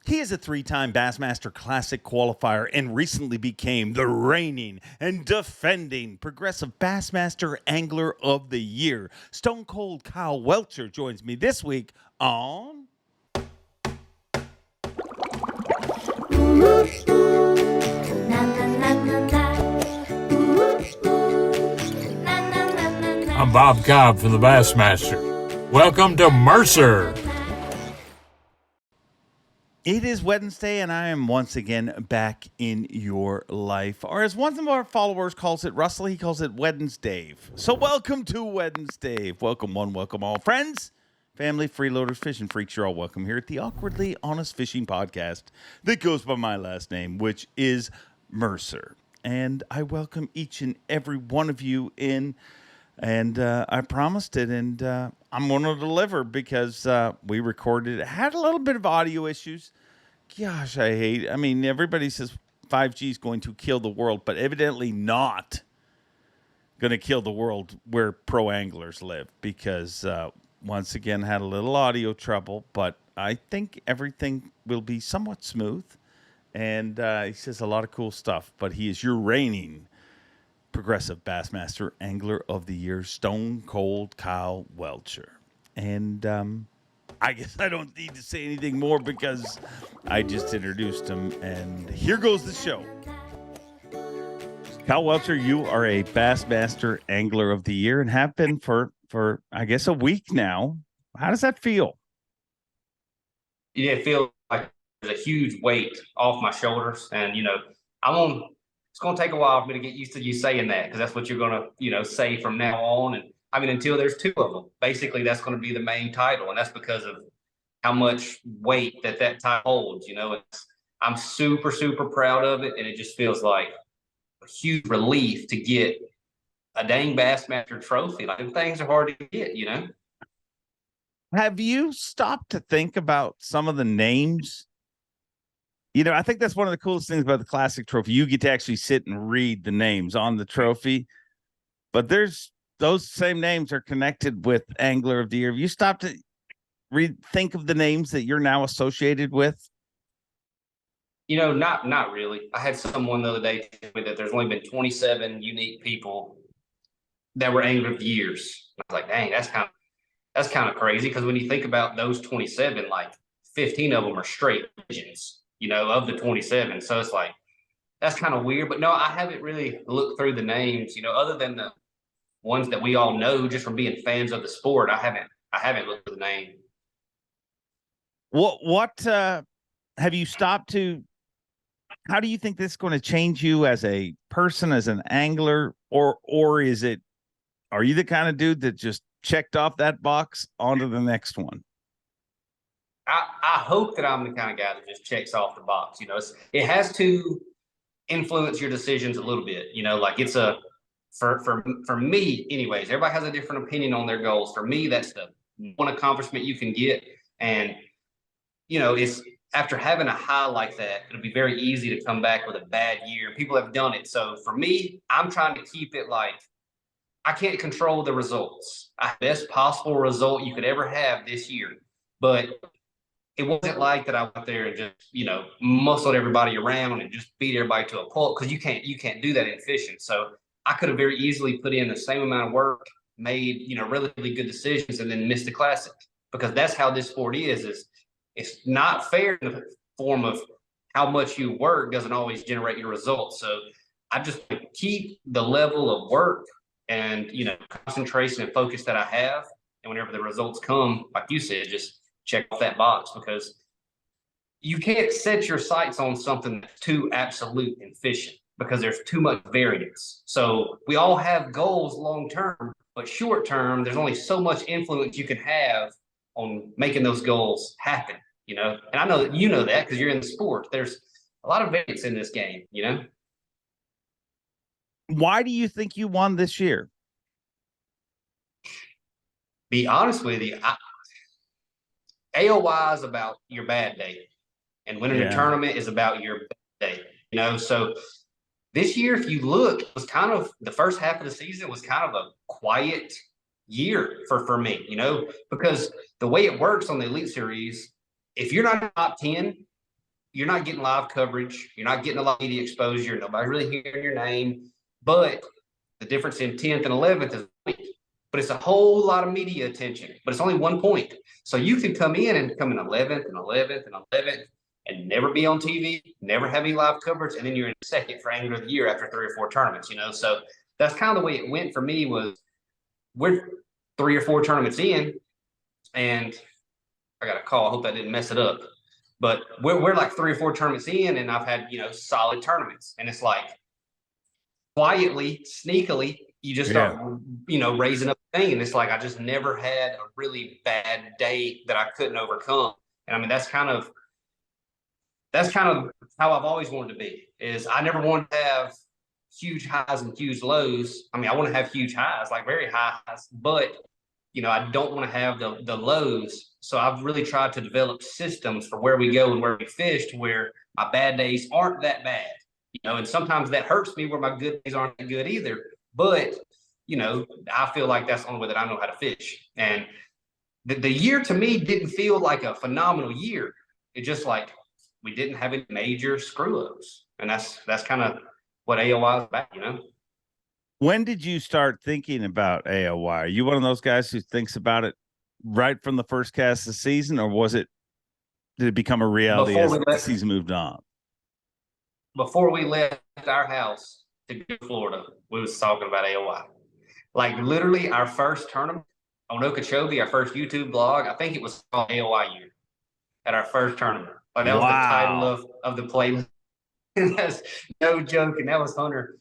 He is a three-time Bassmaster Classic qualifier and recently became the reigning and defending Progressive Bassmaster Angler of the Year. Stone Cold Kyle Welcher joins me this week on... I'm Bob Cobb from the Bassmaster. Welcome to Mercer. It is Wednesday, and I am once again back in your life. Or as one of our followers calls it, Russell, he calls it Wednesday. So welcome to Wednesday. Welcome one, welcome all. Friends, family, freeloaders, fishing freaks, you're all welcome here at the Awkwardly Honest Fishing Podcast that goes by my last name, which is Mercer. And I welcome each and every one of you in. And I promised it, and I'm going to deliver because we recorded it. Had a little bit of audio issues. Gosh, I mean, everybody says 5G is going to kill the world, but evidently not going to kill the world where pro anglers live because, once again, had a little audio trouble, but I think everything will be somewhat smooth. And he says a lot of cool stuff, but he is your reigning Progressive Bassmaster Angler of the Year, Stone Cold Kyle Welcher. And I guess I don't need to say anything more because I just introduced him. And here goes the show. Kyle Welcher, you are a Bassmaster Angler of the Year and have been for I guess, a week now. How does that feel? Yeah, it feels like there's a huge weight off my shoulders. And, you know, it's going to take a while for me to get used to you saying that because that's what you're going to, you know, say from now on. And I mean, until there's two of them, basically that's going to be the main title. And that's because of how much weight that title holds, you know. I'm super, super proud of it. And it just feels like a huge relief to get a dang Bassmaster trophy. Like, them things are hard to get, you know. Have you stopped to think about some of the names? You know, I think that's one of the coolest things about the Classic Trophy. You get to actually sit and read the names on the trophy, but those same names are connected with Angler of the Year. Have you stopped to think of the names that you're now associated with? You know, not really. I had someone the other day tell me that there's only been 27 unique people that were Angler of the Years. I was like, dang, that's kind of crazy because when you think about those 27, like 15 of them are straight legends, you know, of the 27. So it's like, that's kind of weird. But no, I haven't really looked through the names, you know, other than the ones that we all know just from being fans of the sport. I haven't looked at the name. What have you stopped to? How do you think this is going to change you as a person, as an angler, or are you the kind of dude that just checked off that box onto the next one? I hope that I'm the kind of guy that just checks off the box. You know, it has to influence your decisions a little bit. You know, like it's for me, anyways. Everybody has a different opinion on their goals. For me, that's the one accomplishment you can get, and you know, it's after having a high like that, it'll be very easy to come back with a bad year. People have done it, so for me, I'm trying to keep it like I can't control the results. Best possible result you could ever have this year, but it wasn't like that I went there and just, you know, muscled everybody around and just beat everybody to a pulp because you can't do that in fishing. So I could have very easily put in the same amount of work, made, you know, relatively good decisions, and then missed the Classic because that's how this sport is it's not fair in the form of how much you work doesn't always generate your results. So I just keep the level of work and, you know, concentration and focus that I have. And whenever the results come, like you said, just check off that box because you can't set your sights on something that's too absolute in fishing because there's too much variance. So we all have goals long term, but short term, there's only so much influence you can have on making those goals happen, you know? And I know that you know that because you're in the sport. There's a lot of variance in this game, you know? Why do you think you won this year? Be honest with you, AOY is about your bad day, and winning a tournament is about your bad day, you know? So this year, if you look, it was kind of the first half of the season was kind of a quiet year for me, you know, because the way it works on the Elite Series, if you're not top 10, you're not getting live coverage. You're not getting a lot of media exposure. Nobody's really hearing your name. But the difference in 10th and 11th is, but it's a whole lot of media attention, but it's only 1 point. So you can come in 11th and 11th and 11th and never be on TV, never have any live coverage. And then you're in second for Angler of the Year after 3 or 4 tournaments, So that's kind of the way it went for me. Was we're 3 or 4 tournaments in, and I got a call. I hope I didn't mess it up. But we're like 3 or 4 tournaments in, and I've had, solid tournaments. And it's like quietly, sneakily, you just start, raising up the thing. And it's like I just never had a really bad day that I couldn't overcome. And I mean, that's kind of how I've always wanted to be. Is I never wanted to have huge highs and huge lows. I mean, I want to have huge highs, like very high highs, but I don't want to have the lows. So I've really tried to develop systems for where we go and where we fish, to where my bad days aren't that bad. And sometimes that hurts me where my good days aren't that good either. But, I feel like that's the only way that I know how to fish. And the year to me didn't feel like a phenomenal year. It just like we didn't have any major screw ups. And that's kind of what AOI is about, When did you start thinking about AOI? Are you one of those guys who thinks about it right from the first cast of the season, or did it become a reality as the season moved on? Before we left our house to go to Florida, we was talking about AOI. Like literally our first tournament on Okeechobee, our first YouTube blog, I think it was called AOI Year at our first tournament. Like that was the title of the playlist. That's no joke. And that was Hunter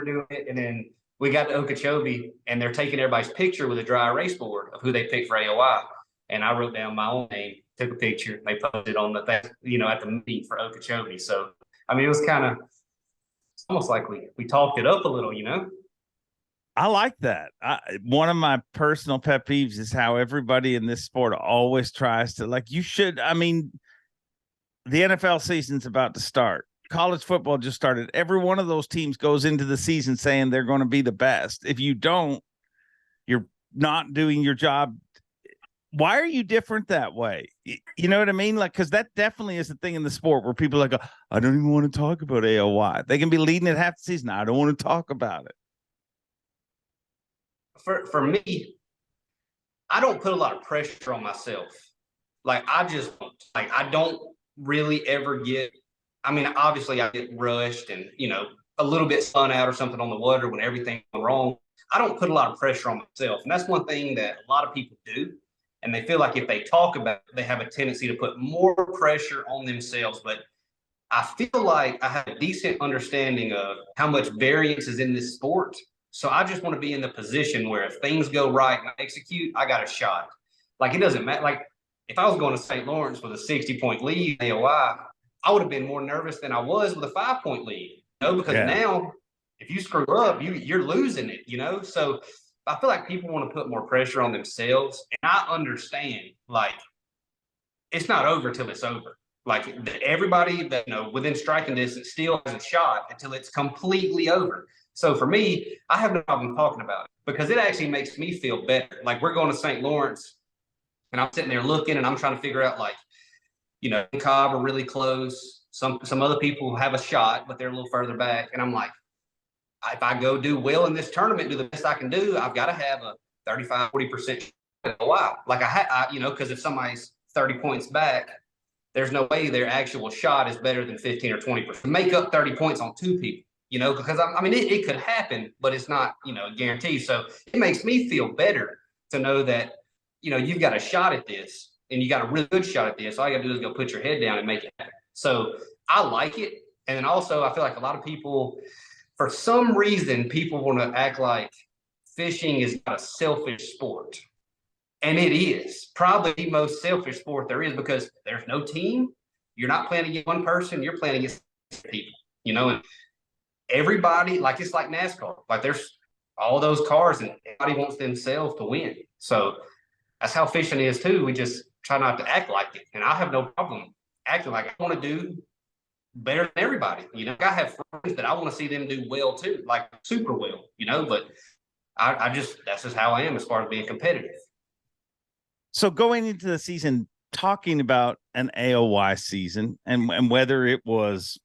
doing it. And then we got to Okeechobee, and they're taking everybody's picture with a dry erase board of who they picked for AOI. And I wrote down my own name, took a picture. They posted it on the at the meet for Okeechobee. So I mean, it was kind of almost like we talked it up a little, I like that. One of my personal pet peeves is how everybody in this sport always tries to, like, you should. I mean, the NFL season's about to start. College football just started. Every one of those teams goes into the season saying they're going to be the best. If you don't, you're not doing your job. Why are you different that way? You know what I mean? Like, because that definitely is the thing in the sport where people are like, I don't even want to talk about AOI. They can be leading at half the season. I don't want to talk about it. For me, I don't put a lot of pressure on myself. Like, I don't really ever get, I mean, obviously I get rushed and, a little bit spun out or something on the water when everything's wrong. I don't put a lot of pressure on myself. And that's one thing that a lot of people do. And they feel like if they talk about it, they have a tendency to put more pressure on themselves. But I feel like I have a decent understanding of how much variance is in this sport. So I just want to be in the position where if things go right and I execute, I got a shot. Like, it doesn't matter. Like, if I was going to St. Lawrence with a 60-point lead AOI, I would have been more nervous than I was with a 5-point lead, because now if you screw up, you're losing it, So I feel like people want to put more pressure on themselves. And I understand, like, it's not over till it's over. Like, everybody that, within striking distance still has a shot until it's completely over. So for me, I have no problem talking about it because it actually makes me feel better. Like, we're going to St. Lawrence and I'm sitting there looking and I'm trying to figure out, like, Cobb are really close. Some other people have a shot, but they're a little further back. And I'm like, if I go do well in this tournament, do the best I can do, I've got to have a 35, 40% shot. Wow. Like because if somebody's 30 points back, there's no way their actual shot is better than 15 or 20%. Make up 30 points on 2 people, because it could happen, but it's not, a guarantee. So it makes me feel better to know that, you've got a shot at this and you got a really good shot at this. All you got to do is go put your head down and make it happen. So I like it. And then also I feel like a lot of people, for some reason, people want to act like fishing is not a selfish sport. And it is probably the most selfish sport there is because there's no team. You're not playing against one person. You're playing against people, and everybody, like, it's like NASCAR. Like, there's all those cars and everybody wants themselves to win. So that's how fishing is too. We just try not to act like it. And I have no problem acting like I want to do better than everybody. I have friends that I want to see them do well too, like super well, but that's just how I am as far as being competitive. So going into the season, talking about an AOY season and whether it was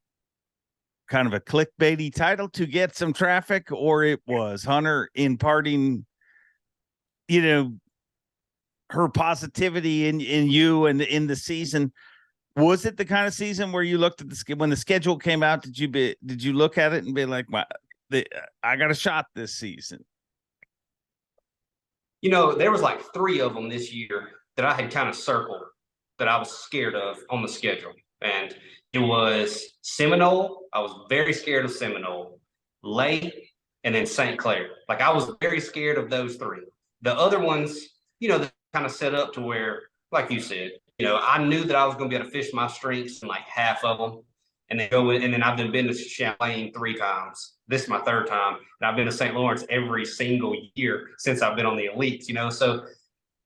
kind of a clickbaity title to get some traffic or it was Hunter imparting, her positivity in you and in the season. Was it the kind of season where you looked at when the schedule came out? Did you look at it and be like, wow, I got a shot this season? There was like 3 of them this year that I had kind of circled that I was scared of on the schedule. And it was Seminole. I was very scared of Seminole, Lake, and then St. Clair. Like, I was very scared of those 3. The other ones, they kind of set up to where, like you said, I knew that I was going to be able to fish my strengths in like half of them. And then I've been to Champlain 3 times. This is my 3rd time. And I've been to St. Lawrence every single year since I've been on the elites, So I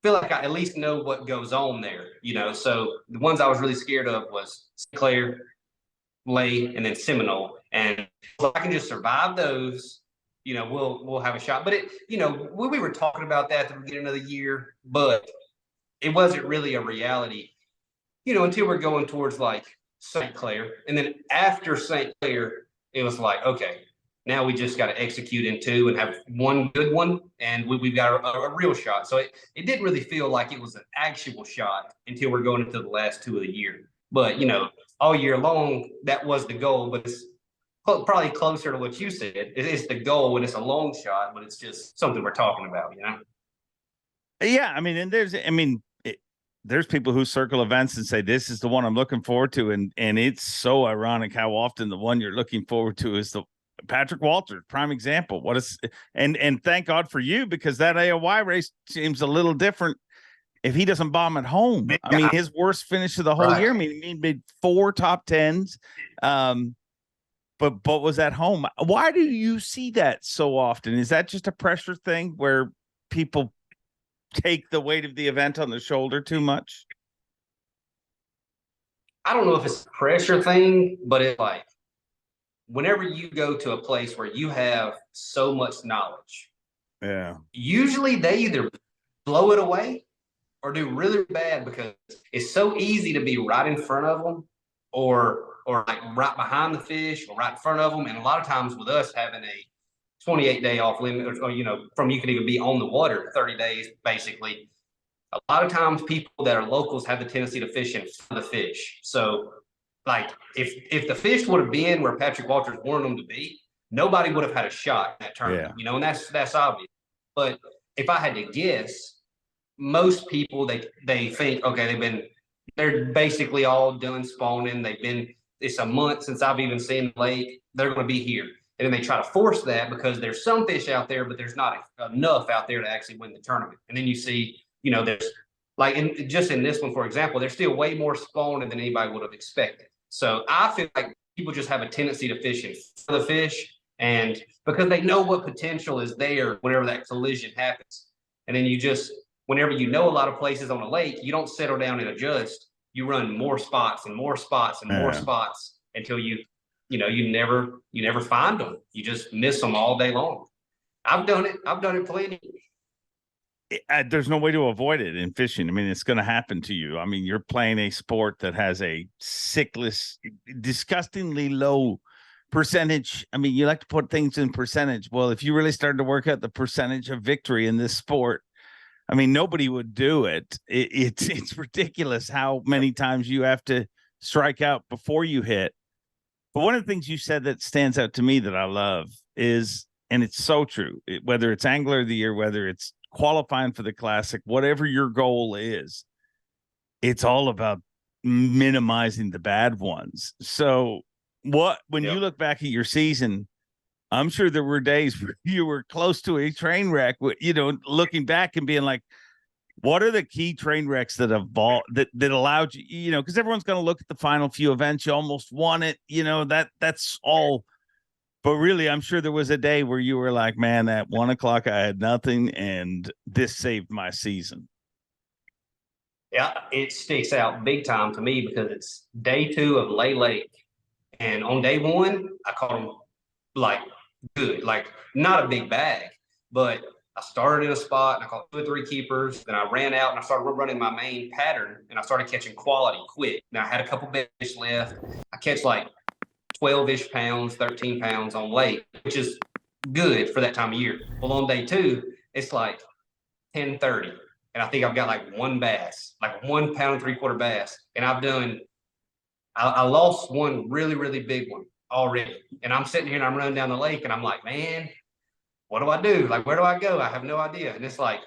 feel like I at least know what goes on there, So the ones I was really scared of was St. Clair, Lay, and then Seminole. And if I can just survive those, we'll have a shot. But we were talking about that at the beginning of the year, but it wasn't really a reality, until we're going towards like St. Clair. And then after St. Clair, it was like, okay, now we just got to execute in 2 and have one good one. And we've got a real shot. So it didn't really feel like it was an actual shot until we're going into the last 2 of the year. But, all year long, that was the goal. But it's probably closer to what you said. It's the goal and it's a long shot, but it's just something we're talking about, Yeah. I mean, and there's people who circle events and say, this is the one I'm looking forward to. And it's so ironic how often the one you're looking forward to is the Patrick Welcher, prime example. And thank God for you, because that AOY race seems a little different if he doesn't bomb at home. I mean, his worst finish of the whole year. I mean, he made 4 top 10s. But was at home. Why do you see that so often? Is that just a pressure thing where people take the weight of the event on the shoulder too much? I don't know if it's a pressure thing, but it's like whenever you go to a place where you have so much knowledge, usually they either blow it away or do really bad because it's so easy to be right in front of them or like right behind the fish or right in front of them. And a lot of times with us having a 28-day off limit, or from you can even be on the water 30 days, basically. A lot of times people that are locals have the tendency to fish in front of the fish. So like if the fish would have been where Patrick Welcher wanted them to be, nobody would have had a shot in that tournament, and that's obvious. But if I had to guess, most people, they think, okay, they're basically all done spawning. It's a month since I've even seen the lake. They're going to be here. And then they try to force that because there's some fish out there, but there's not enough out there to actually win the tournament. And then you see, there's like in this one, for example, there's still way more spawning than anybody would have expected. So I feel like people just have a tendency to fish in front of the fish, and because they know what potential is there whenever that collision happens. And then whenever a lot of places on a lake, you don't settle down and adjust. You run more spots and more spots and more spots until you never find them. You just miss them all day long. I've done it plenty. There's no way to avoid it in fishing. I mean, it's going to happen to you. I mean, you're playing a sport that has a sickless, disgustingly low percentage. I mean, you like to put things in percentage. Well, if you really started to work out the percentage of victory in this sport, I mean, nobody would do it. It's ridiculous how many times you have to strike out before you hit. But one of the things you said that stands out to me that I love is, and it's so true, whether it's Angler of the Year, whether it's qualifying for the Classic, whatever your goal is, it's all about minimizing the bad ones. So when you look back at your season, I'm sure there were days where you were close to a train wreck, looking back and being like, what are the key train wrecks that evolved that allowed you, because everyone's going to look at the final few events. You almost won it, that's all. But really, I'm sure there was a day where you were like, man, at 1 o'clock, I had nothing, and this saved my season. Yeah, it sticks out big time to me because it's day 2 of Lay Lake. And on day 1, I caught them like good, like not a big bag, but I started in a spot and I caught 2 or 3 keepers. Then I ran out and I started running my main pattern and I started catching quality quick. Now I had a couple fish left. I catch like 12-ish pounds, 13 pounds on lake, which is good for that time of year. Well, on day 2, it's like 10:30. And I think I've got like 1 bass, like 1 pound and 3/4 bass. And I lost one really, really big one already. And I'm sitting here and I'm running down the lake and I'm like, man, what do I do? Like, where do I go? I have no idea. And it's like,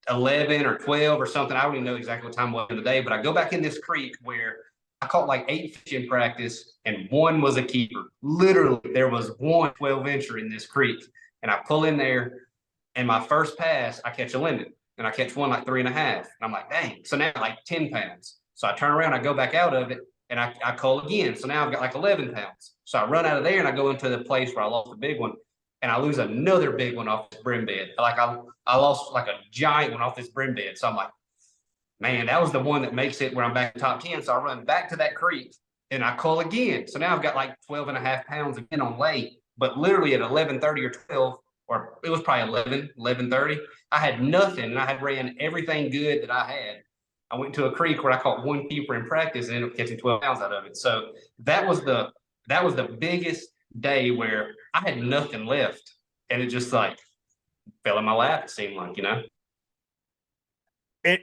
11 or 12 or something. I don't even know exactly what time it was in the day, but I go back in this creek where I caught like 8 fish in practice and 1 was a keeper. Literally, there was 1 12-incher in this creek. And I pull in there and my first pass, I catch a limit and I catch one like 3.5. And I'm like, dang. So now like 10 pounds. So I turn around, I go back out of it and I call again. So now I've got like 11 pounds. So I run out of there and I go into the place where I lost the big one. And I lose another big one off this brim bed. Like I lost like a giant one off this brim bed. So I'm like, man, that was the one that makes it where I'm back in top 10. So I run back to that creek and I call again. So now I've got like 12.5 pounds again on lake, but literally at 11:30 or 12, or it was probably 11:30, I had nothing. And I had ran everything good that I had. I went to a creek where I caught 1 keeper in practice and ended up catching 12 pounds out of it. So that was the biggest day where I had nothing left and it just like fell in my lap, it seemed like,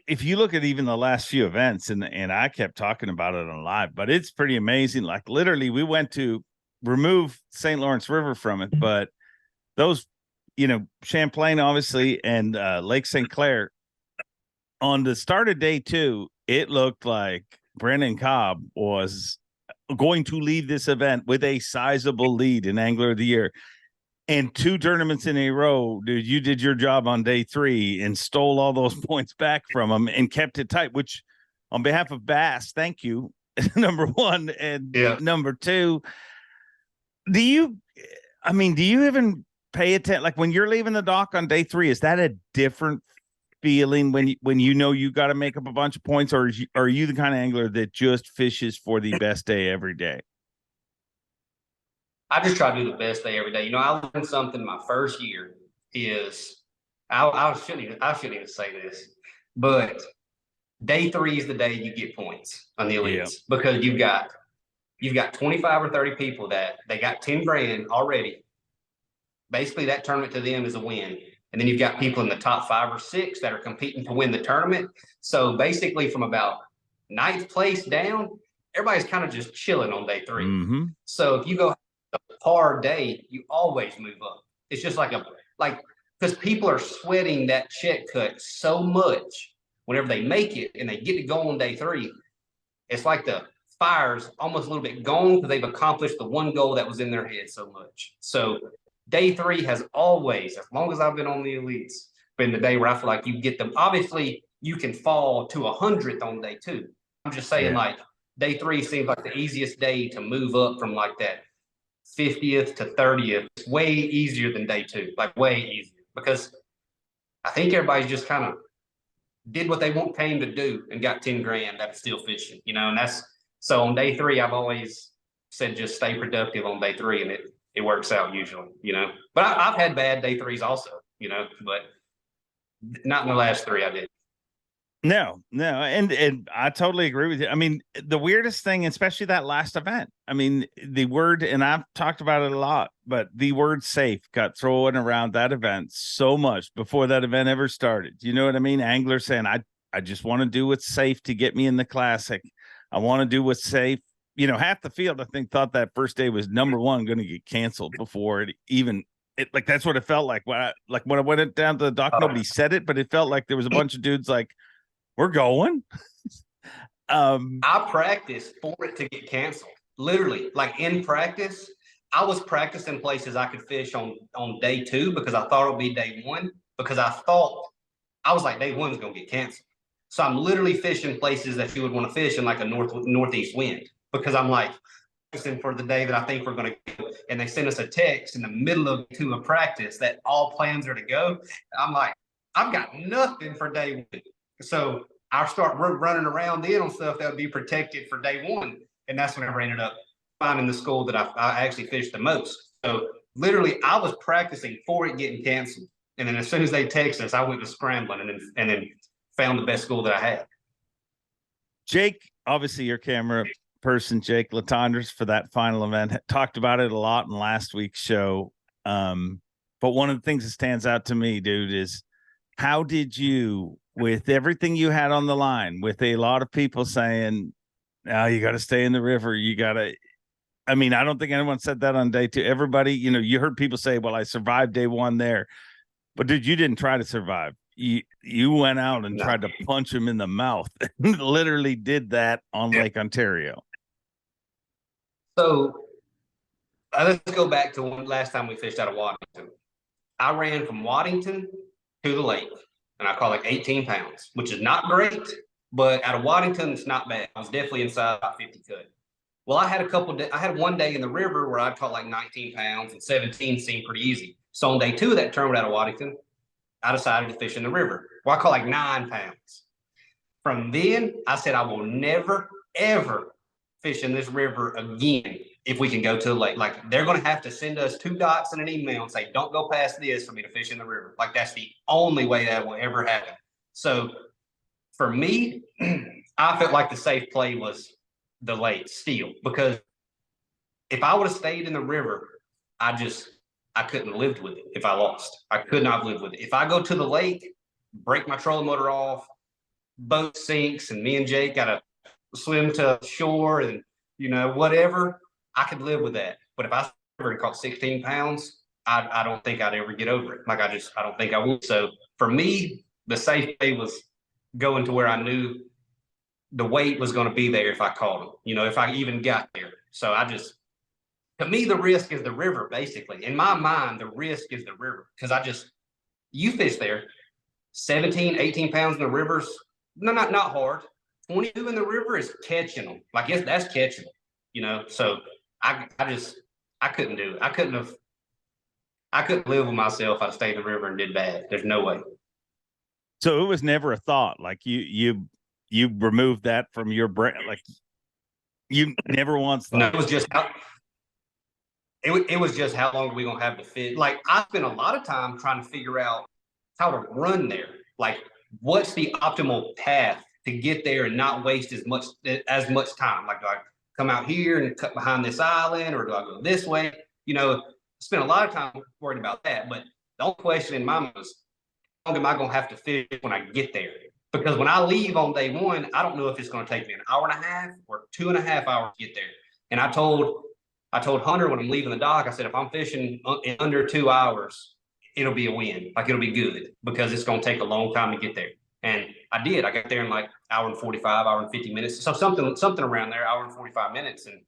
If you look at even the last few events, and I kept talking about it on live, but it's pretty amazing. Like literally we went to remove St. Lawrence River from it, but those, Champlain obviously and Lake St. Clair on the start of day 2, it looked like Brendan Cobb was going to leave this event with a sizable lead in Angler of the Year. And 2 tournaments in a row, dude, you did your job on day 3 and stole all those points back from him and kept it tight, which on behalf of Bass, thank you, number 1. And number 2, do you even pay attention? Like when you're leaving the dock on day 3, is that a different feeling when you know you got to make up a bunch of points, or are you the kind of angler that just fishes for the best day every day? I just try to do the best day every day. I learned something my first year is I shouldn't even say this, but day 3 is the day you get points on the elites because you've got 25 or 30 people that they got 10 grand already. Basically, that tournament to them is a win. And then you've got people in the top 5 or 6 that are competing to win the tournament. So basically from about 9th place down, everybody's kind of just chilling on day 3. Mm-hmm. So if you go a hard day, you always move up. It's just because people are sweating that check cut so much whenever they make it and they get to go on day 3. It's like the fire's almost a little bit gone because they've accomplished the one goal that was in their head so much. So day 3 has always, as long as I've been on the elites, been the day where I feel like you get them. Obviously, you can fall to 100th on day 2. I'm just saying, like, day 3 seems like the easiest day to move up from like that 50th to 30th. It's way easier than day 2, like way easier, because I think everybody's just kind of did what they came to do and got 10 grand that was still fishing, and that's so on day 3, I've always said just stay productive on day 3, and it works out usually, but I've had bad day 3s also, but not in the last 3 I did. No, and I totally agree with you. I mean, the weirdest thing, especially that last event, I mean, the word, and I've talked about it a lot, but the word safe got thrown around that event so much before that event ever started. You know what I mean? Anglers saying, I just want to do what's safe to get me in the classic. I want to do what's safe. Half the field, I think, thought that first day was number 1 going to get canceled before it even like that's what it felt like. When I went down to the dock, nobody said it, but it felt like there was a bunch of dudes like, we're going. I practiced for it to get canceled. Literally, like in practice, I was practicing places I could fish on day 2 because I thought it would be day 1, because I was like, day 1 is going to get canceled. So I'm literally fishing places that you would want to fish in like a northeast wind, because I'm like practicing for the day that I think we're going to go. And they send us a text in the middle of a practice that all plans are to go. I'm like, I've got nothing for day 1. So I start running around in on stuff that would be protected for day 1. And that's whenever I ended up finding the school that I actually fished the most. So literally, I was practicing for it getting canceled. And then as soon as they texted us, I went to scrambling and then found the best school that I had. Jake, obviously your camera person, Jake Latondres, for that final event, talked about it a lot in last week's show. But one of the things that stands out to me, dude, is how did you, with everything you had on the line, with a lot of people saying, "Oh, you got to stay in the river. You got to." I mean, I don't think anyone said that on day two. Everybody, you heard people say, "Well, I survived day one there," but dude, you didn't try to survive. You went out and tried to punch him in the mouth. Literally did that on Lake Ontario. So let's go back to last time we fished out of Waddington. I ran from Waddington to the lake, and I caught like 18 pounds, which is not great, but out of Waddington, it's not bad. I was definitely inside about 50 cut. Well, I had one day in the river where I caught like 19 pounds, and 17 seemed pretty easy. So on day two of that tournament out of Waddington, I decided to fish in the river. Well, I caught like 9 pounds. From then, I said I will never, ever fish in this river again if we can go to the lake. Like, they're going to have to send us 2 dots in an email and say, don't go past this for me to fish in the river. Like, that's the only way that will ever happen. So for me, I felt like the safe play was the lake still, because if I would have stayed in the river, I couldn't have lived with it if I lost. I could not live with it. If I go to the lake, break my trolling motor off, boat sinks, and me and Jake got to swim to shore and, whatever, I could live with that. But if I ever caught 16 pounds, I don't think I'd ever get over it. Like, I don't think I would. So for me, the safe play was going to where I knew the weight was going to be there if I caught him, if I even got there. So to me, the risk is the river, basically. In my mind, the risk is the river, because you fish there, 17, 18 pounds in the rivers, not hard. 22 in the river is catching them. Like, yes, that's catching them, So I couldn't do it. I couldn't live with myself if I stayed in the river and did bad. There's no way. So it was never a thought. Like, you removed that from your brain. Like, you never once thought. No, it was just it was just how long are we gonna have to fish? Like, I spent a lot of time trying to figure out how to run there. Like, what's the optimal path to get there and not waste as much time? Like, do I come out here and cut behind this island, or do I go this way? Spent a lot of time worrying about that. But the only question in my mind was, how long am I gonna have to fish when I get there? Because when I leave on day one, I don't know if it's going to take me an hour and a half or 2.5 hours to get there. And I told Hunter when I'm leaving the dock, I said, if I'm fishing in under 2 hours, it'll be a win. Like, it'll be good, because it's going to take a long time to get there. And I did. I got there in like hour and 45, hour and 50 minutes. So something around there, hour and 45 minutes. And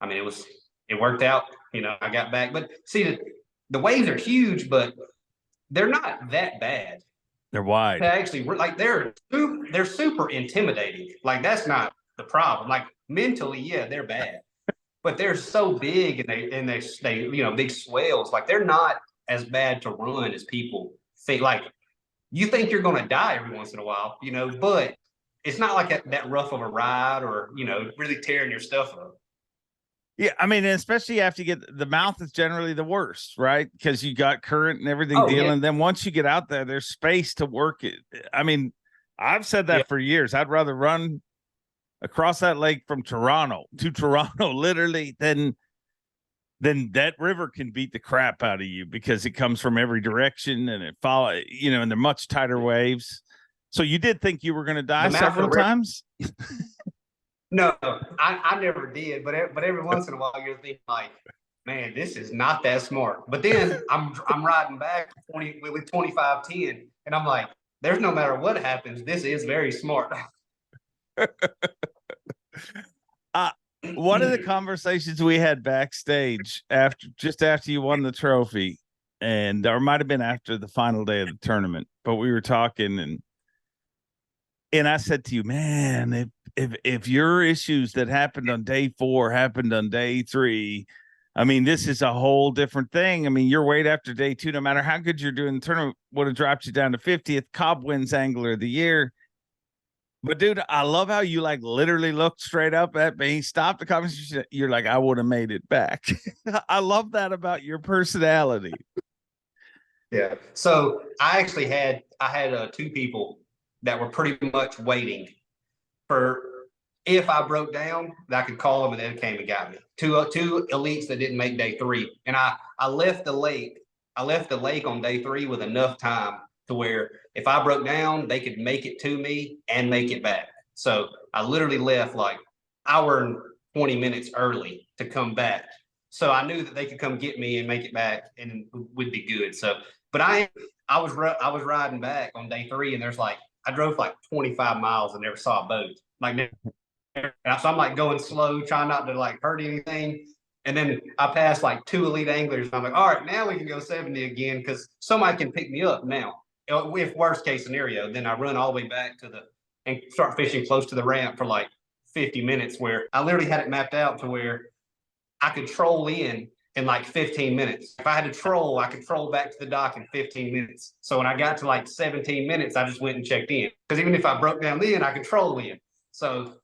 I mean, it worked out. I got back. But see, the waves are huge, but they're not that bad. They're wide. Actually, like, they're super intimidating. Like, that's not the problem. Like, mentally, yeah, they're bad, but they're so big, and they big swells. Like, they're not as bad to run as people think. Like, you think you're going to die every once in a while, but it's not like that rough of a ride, or really tearing your stuff up. Yeah, I mean, especially after you get the mouth is generally the worst, right? Because you got current and everything dealing. Yeah. Then once you get out there, there's space to work it. I mean, I've said that for years. I'd rather run across that lake from Toronto to Toronto, literally, than that river can beat the crap out of you, because it comes from every direction and it follows, and they're much tighter waves. So you did think you were going to die several times? No, I never did, but every once in a while you're thinking, like, man, this is not that smart. But then I'm riding back with 25-10, and I'm like, there's no matter what happens, this is very smart. One of the conversations we had backstage after you won the trophy, or might have been after the final day of the tournament, but we were talking, and I said to you, man, if your issues that happened on day 4 happened on day 3, I mean, this is a whole different thing. I mean, your weight after day 2, no matter how good you're doing the tournament, would have dropped you down to 50th. Cobb wins Angler of the Year. But dude, I love how you like literally looked straight up at me, stopped the conversation. You're like, I would have made it back. I love that about your personality. Yeah. So I had two people that were pretty much waiting for if I broke down, that I could call them and they came and got me. Two elites that didn't make day 3, and I left the lake. I left the lake on day 3 with enough time to where if I broke down, they could make it to me and make it back. So I literally left like hour and 20 minutes early to come back. So I knew that they could come get me and make it back and would be good. So, but I was riding back on day 3, and there's like I drove like 25 miles and never saw a boat. Like, so I'm like going slow, trying not to like hurt anything. And then I passed like 2 elite anglers. And I'm like, all right, now we can go 70 again because somebody can pick me up now. If worst case scenario, then I run all the way back to and start fishing close to the ramp for like 50 minutes, where I literally had it mapped out to where I could troll in like 15 minutes. If I had to troll, I could troll back to the dock in 15 minutes. So when I got to like 17 minutes, I just went and checked in. Because even if I broke down then, I could troll in. So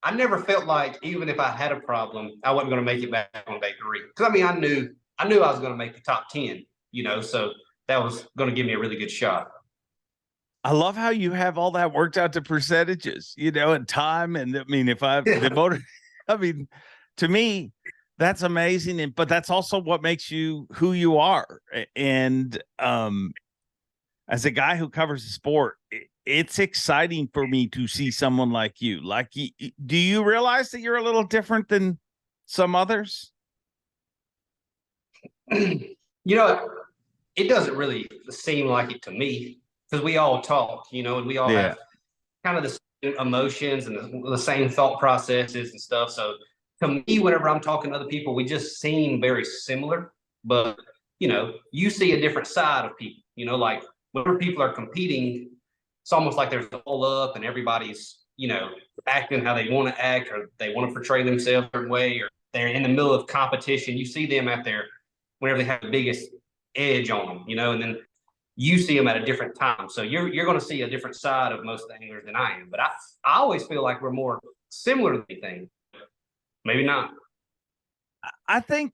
I never felt like even if I had a problem, I wasn't going to make it back on day 3. Because I mean, I knew I was going to make the top 10, so that was going to give me a really good shot. I love how you have all that worked out to percentages, and time. And I mean, the motor, I mean, to me, that's amazing. But that's also what makes you who you are. And as a guy who covers the sport, it's exciting for me to see someone like you. Like, do you realize that you're a little different than some others? It doesn't really seem like it to me because we all talk, and we all have kind of the same emotions and the same thought processes and stuff. So to me, whenever I'm talking to other people, we just seem very similar. But, you see a different side of people, like whenever people are competing, it's almost like there's a pull up and everybody's, acting how they want to act, or they want to portray themselves a certain way, or they're in the middle of competition. You see them whenever they have the biggest edge on them, and then you see them at a different time. So you're going to see a different side of most anglers than I am. But I always feel like we're more similar than anything. Maybe not. I think,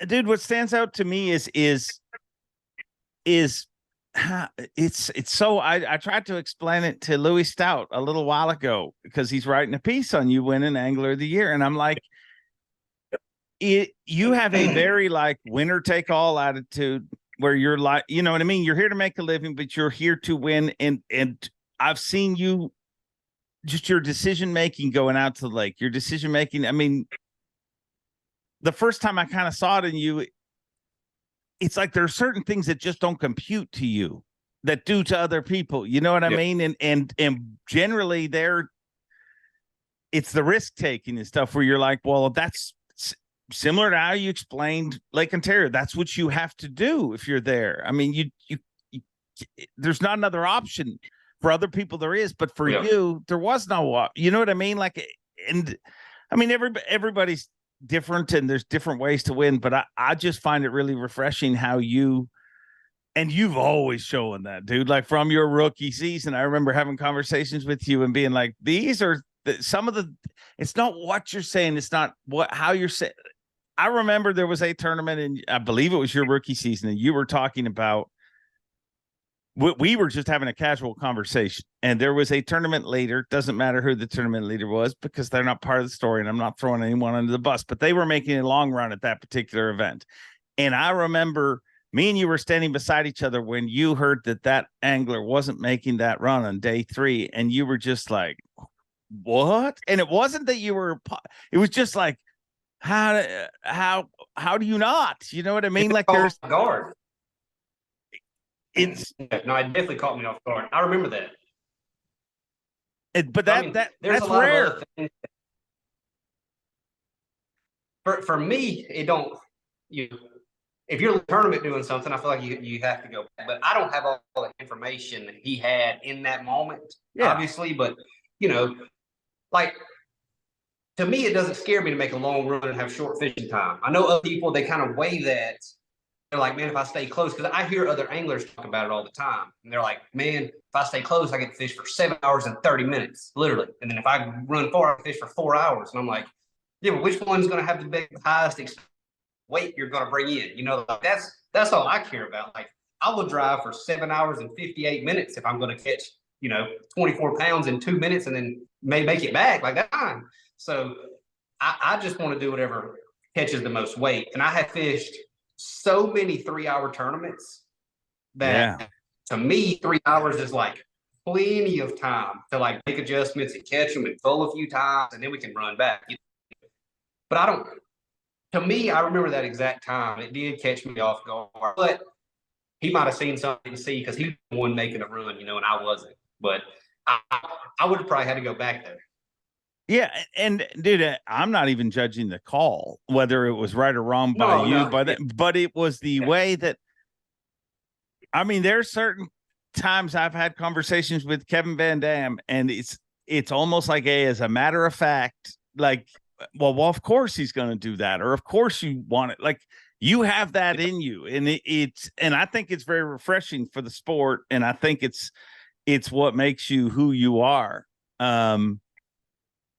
dude, what stands out to me is it's so I tried to explain it to Louis Stout a little while ago because he's writing a piece on you winning Angler of the Year, and I'm like, you have a very like winner take all attitude where you're like, you know what I mean? You're here to make a living, but you're here to win. And I've seen you, just your decision making going out to the lake, your decision making. I mean, the first time I kind of saw it in you, it's like there are certain things that just don't compute to you that do to other people. You know what I mean? And generally it's the risk taking and stuff where you're like, well, that's similar to how you explained Lake Ontario. That's what you have to do if you're there. I mean, you there's not another option. For other people there is, but for you, there was no, you know what I mean? Like, and I mean, everybody's different and there's different ways to win, but I just find it really refreshing how you've always shown that, dude. Like from your rookie season, I remember having conversations with you and being like, these are some of the, it's not what you're saying. It's not how you're saying. I remember there was a tournament and I believe it was your rookie season and you were talking about, we were just having a casual conversation and there was a tournament leader. Doesn't matter who the tournament leader was because they're not part of the story and I'm not throwing anyone under the bus, but they were making a long run at that particular event. And I remember me and you were standing beside each other when you heard that angler wasn't making that run on day 3. And you were just like, what? And it wasn't that you were, it was just like, how do you not, you know what I mean? Like there's guard. It's no, it definitely caught me off guard. I remember that. But that's lot rare. Of other things. For me, it don't. If you're in a tournament doing something, I feel like you have to go back. But I don't have all the information that he had in that moment, obviously. But like to me, it doesn't scare me to make a long run and have short fishing time. I know other people they kind of weigh that. they're like, man, if I stay close, because I hear other anglers talk about it all the time. And they're like, man, if I stay close, I get to fish for 7 hours and 30 minutes, literally. And then if I run far, I fish for 4 hours. And I'm like, yeah, but which one's going to have the highest weight you're going to bring in? You know, like that's all I care about. Like, I will drive for 7 hours and 58 minutes if I'm going to catch, 24 pounds in 2 minutes and then may make it back. Like, that's fine. So I just want to do whatever catches the most weight. And I have fished so many 3-hour tournaments that to me, 3 hours is like plenty of time to like make adjustments and catch them and full a few times, and then we can run back. But to me, I remember that exact time. It did catch me off guard, but he might have seen something to see because he was the one making a run, and I wasn't. But I would have probably had to go back there. Yeah, and dude, I'm not even judging the call, whether it was right or wrong by you, but it was the way that, I mean, there's certain times I've had conversations with Kevin Van Dam, and it's almost like as a matter of fact, like, well, of course he's going to do that, or of course you want it. Like, you have that in you, and and I think it's very refreshing for the sport, and I think it's what makes you who you are.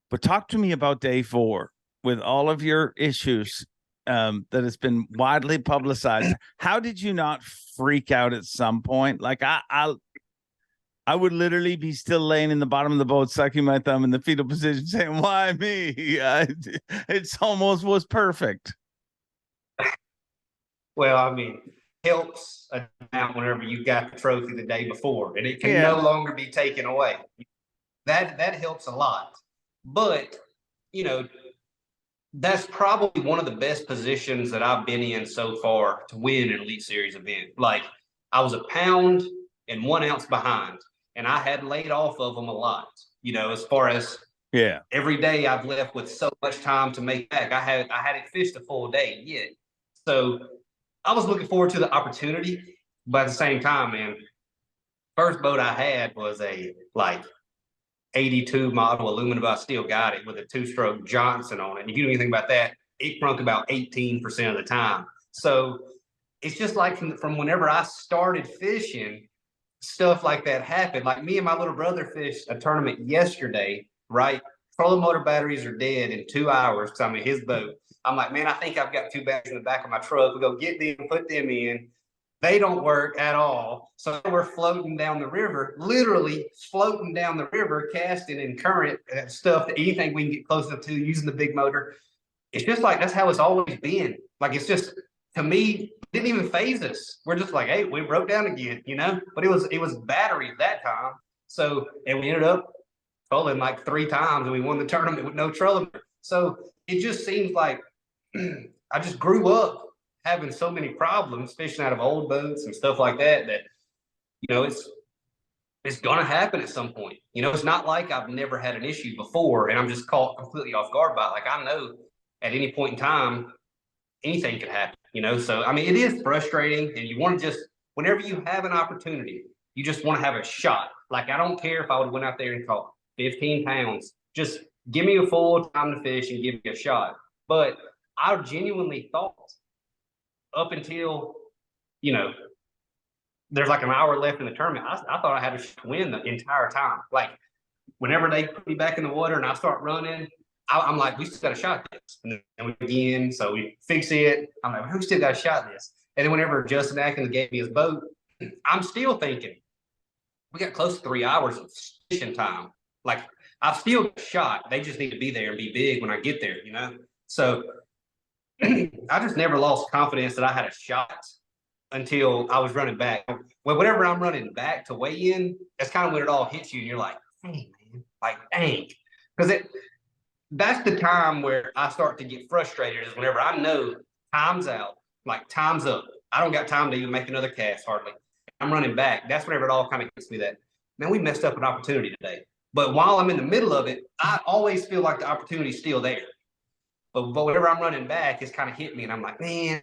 But talk to me about day 4 with all of your issues that has been widely publicized. How did you not freak out at some point? Like, I would literally be still laying in the bottom of the boat, sucking my thumb in the fetal position, saying, "Why me?" It's almost was perfect. Well, I mean, helps amount whenever you got the trophy the day before, and it can no longer be taken away. That helps a lot. But, that's probably one of the best positions that I've been in so far to win an Elite Series event. Like, I was a pound and 1 ounce behind, and I had laid off of them a lot, as far as every day I've left with so much time to make back. I hadn't fished a full day yet. So I was looking forward to the opportunity, but at the same time, man, first boat I had was a 82 model aluminum, but I still got it with a 2-stroke Johnson on it. And if you know anything about that, it crunk about 18% of the time. So it's just like from whenever I started fishing, stuff like that happened. Like, me and my little brother fished a tournament yesterday, right? Trolling motor batteries are dead in 2 hours because I'm in his boat. I'm like, man, I think I've got 2 batteries in the back of my truck. We go get them, put them in. They don't work at all. So we're floating down the river, literally floating down the river, casting in current stuff, anything we can get close enough to using the big motor. It's just like, that's how it's always been. Like, it's just, to me, it didn't even phase us. We're just like, hey, we broke down again, but it was batteries that time. So, and we ended up trolling like 3 times, and we won the tournament with no trolling. So it just seems like I just grew up having so many problems fishing out of old boats and stuff like that it's gonna happen at some point. It's not like I've never had an issue before and I'm just caught completely off guard by it. Like, I know at any point in time anything could happen, so I mean, it is frustrating, and you want to just, whenever you have an opportunity, you just want to have a shot. Like, I don't care if I would have went out there and caught 15 pounds, just give me a full time to fish and give me a shot. But I genuinely thought, up until, there's like an hour left in the tournament, I thought I had to win the entire time. Like, whenever they put me back in the water and I start running, I'm like, we still got a shot at this. And then we begin, so we fix it. I'm like, we still got a shot at this. And then whenever Justin Atkins gave me his boat, I'm still thinking, we got close to 3 hours of fishing time. Like, I've still got a shot. They just need to be there and be big when I get there, So I just never lost confidence that I had a shot until I was running back. Well, whenever I'm running back to weigh in, that's kind of when it all hits you, and you're like, hey, man, like, dang. Because that's the time where I start to get frustrated, is whenever I know time's out, like, time's up. I don't got time to even make another cast, hardly. I'm running back. That's whenever it all kind of gets me that, man, we messed up an opportunity today. But while I'm in the middle of it, I always feel like the opportunity's still there. But whenever I'm running back, it's kind of hit me, and I'm like, man,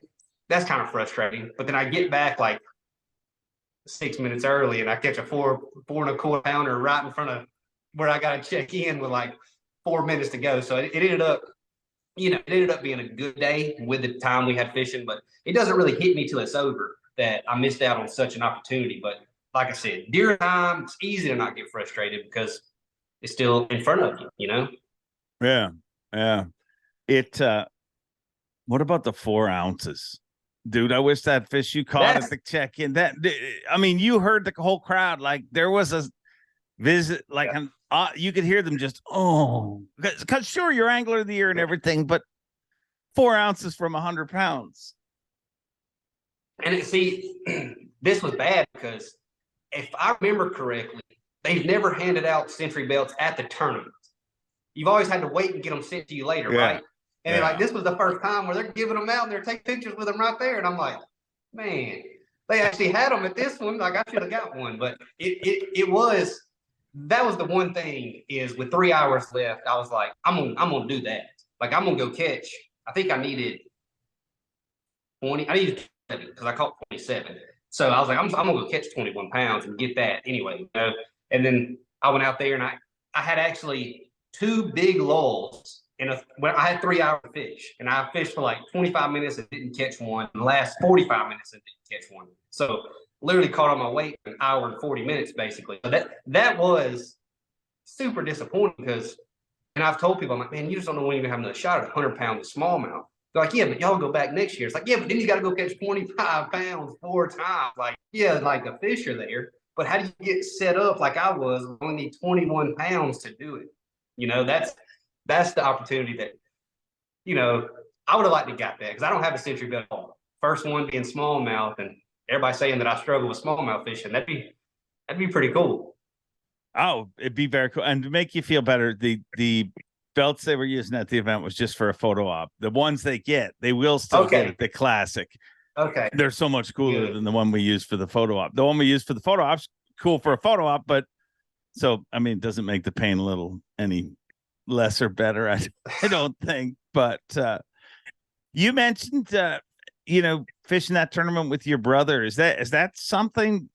that's kind of frustrating. But then I get back like 6 minutes early, and I catch a 4.25 pounder right in front of where I got to check in with like 4 minutes to go. So it ended up it ended up being a good day with the time we had fishing, but it doesn't really hit me till it's over that I missed out on such an opportunity. But like I said, during time, it's easy to not get frustrated because it's still in front of you. Yeah. Yeah. What about the 4 ounces? Dude, I wish that fish you caught at the check-in. I mean, you heard the whole crowd. Like there was a visit, like you could hear them just, because sure, you're angler of the year and everything, but 4 ounces from 100 pounds. And see, this was bad because if I remember correctly, they've never handed out century belts at the tournament. You've always had to wait and get them sent to you later, right? And like this was the first time where they're giving them out and they're taking pictures with them right there. And I'm like, man, they actually had them at this one. Like I should have got one, but that was the one thing is with 3 hours left, I was like, I'm gonna do that. Like I'm gonna go catch. I think I needed 20. I needed 20 because I caught 27. So I was like, I'm gonna go catch 21 pounds and get that anyway. And then I went out there and I had actually 2 big lulls. When I had 3 hours to fish, and I fished for like 25 minutes and didn't catch one. And the last 45 minutes and didn't catch one. So literally caught on my weight in an hour and 40 minutes, basically. So that was super disappointing because, and I've told people, I'm like, man, you just don't know when you're gonna have another shot at 100 pounds of smallmouth. They're like, yeah, but y'all go back next year. It's like, yeah, but then you got to go catch 25 pounds 4 times. Like, yeah, like the fish are there, but how do you get set up like I was? I only need 21 pounds to do it. That's the opportunity that, I would have liked to got that because I don't have a century belt at all. First one being smallmouth, and everybody saying that I struggle with smallmouth fishing. That'd be pretty cool. Oh, it'd be very cool. And to make you feel better, the belts they were using at the event was just for a photo op. The ones they will still get it, the classic. Okay. They're so much cooler than the one we used for the photo op. The one we used for the photo op's cool for a photo op, but so I mean, it doesn't make the paint a little any less or better, I don't think. But you mentioned fishing that tournament with your brother. Is that something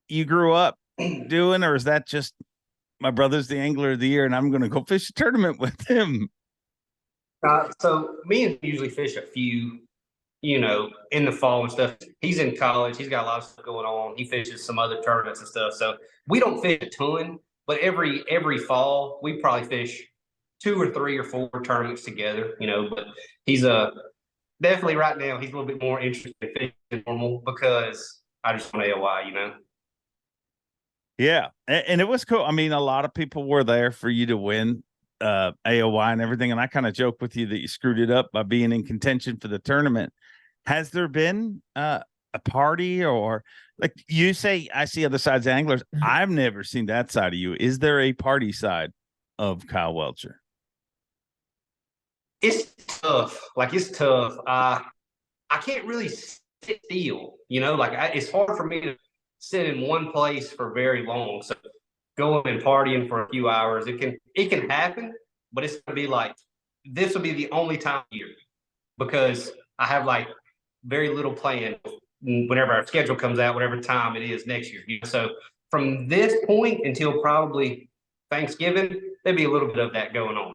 you grew up doing, or is that just my brother's the angler of the year and I'm going to go fish a tournament with him? So me and usually fish a few, in the fall and stuff. He's in college. He's got a lot of stuff going on. He fishes some other tournaments and stuff. So we don't fish a ton, but every fall we probably fish 2 or 3 or 4 tournaments together, but he's definitely right now he's a little bit more interested in fishing than normal because I just want AOI, Yeah. And it was cool. I mean, a lot of people were there for you to win AOI and everything. And I kind of joke with you that you screwed it up by being in contention for the tournament. Has there been a party, or like you say, I see other sides of anglers. I've never seen that side of you. Is there a party side of Kyle Welcher? It's tough. Like it's tough. I can't really sit still, it's hard for me to sit in one place for very long. So going and partying for a few hours, it can happen, but it's gonna be like this will be the only time of year because I have like very little planned whenever our schedule comes out, whatever time it is next year. So from this point until probably Thanksgiving, there'd be a little bit of that going on.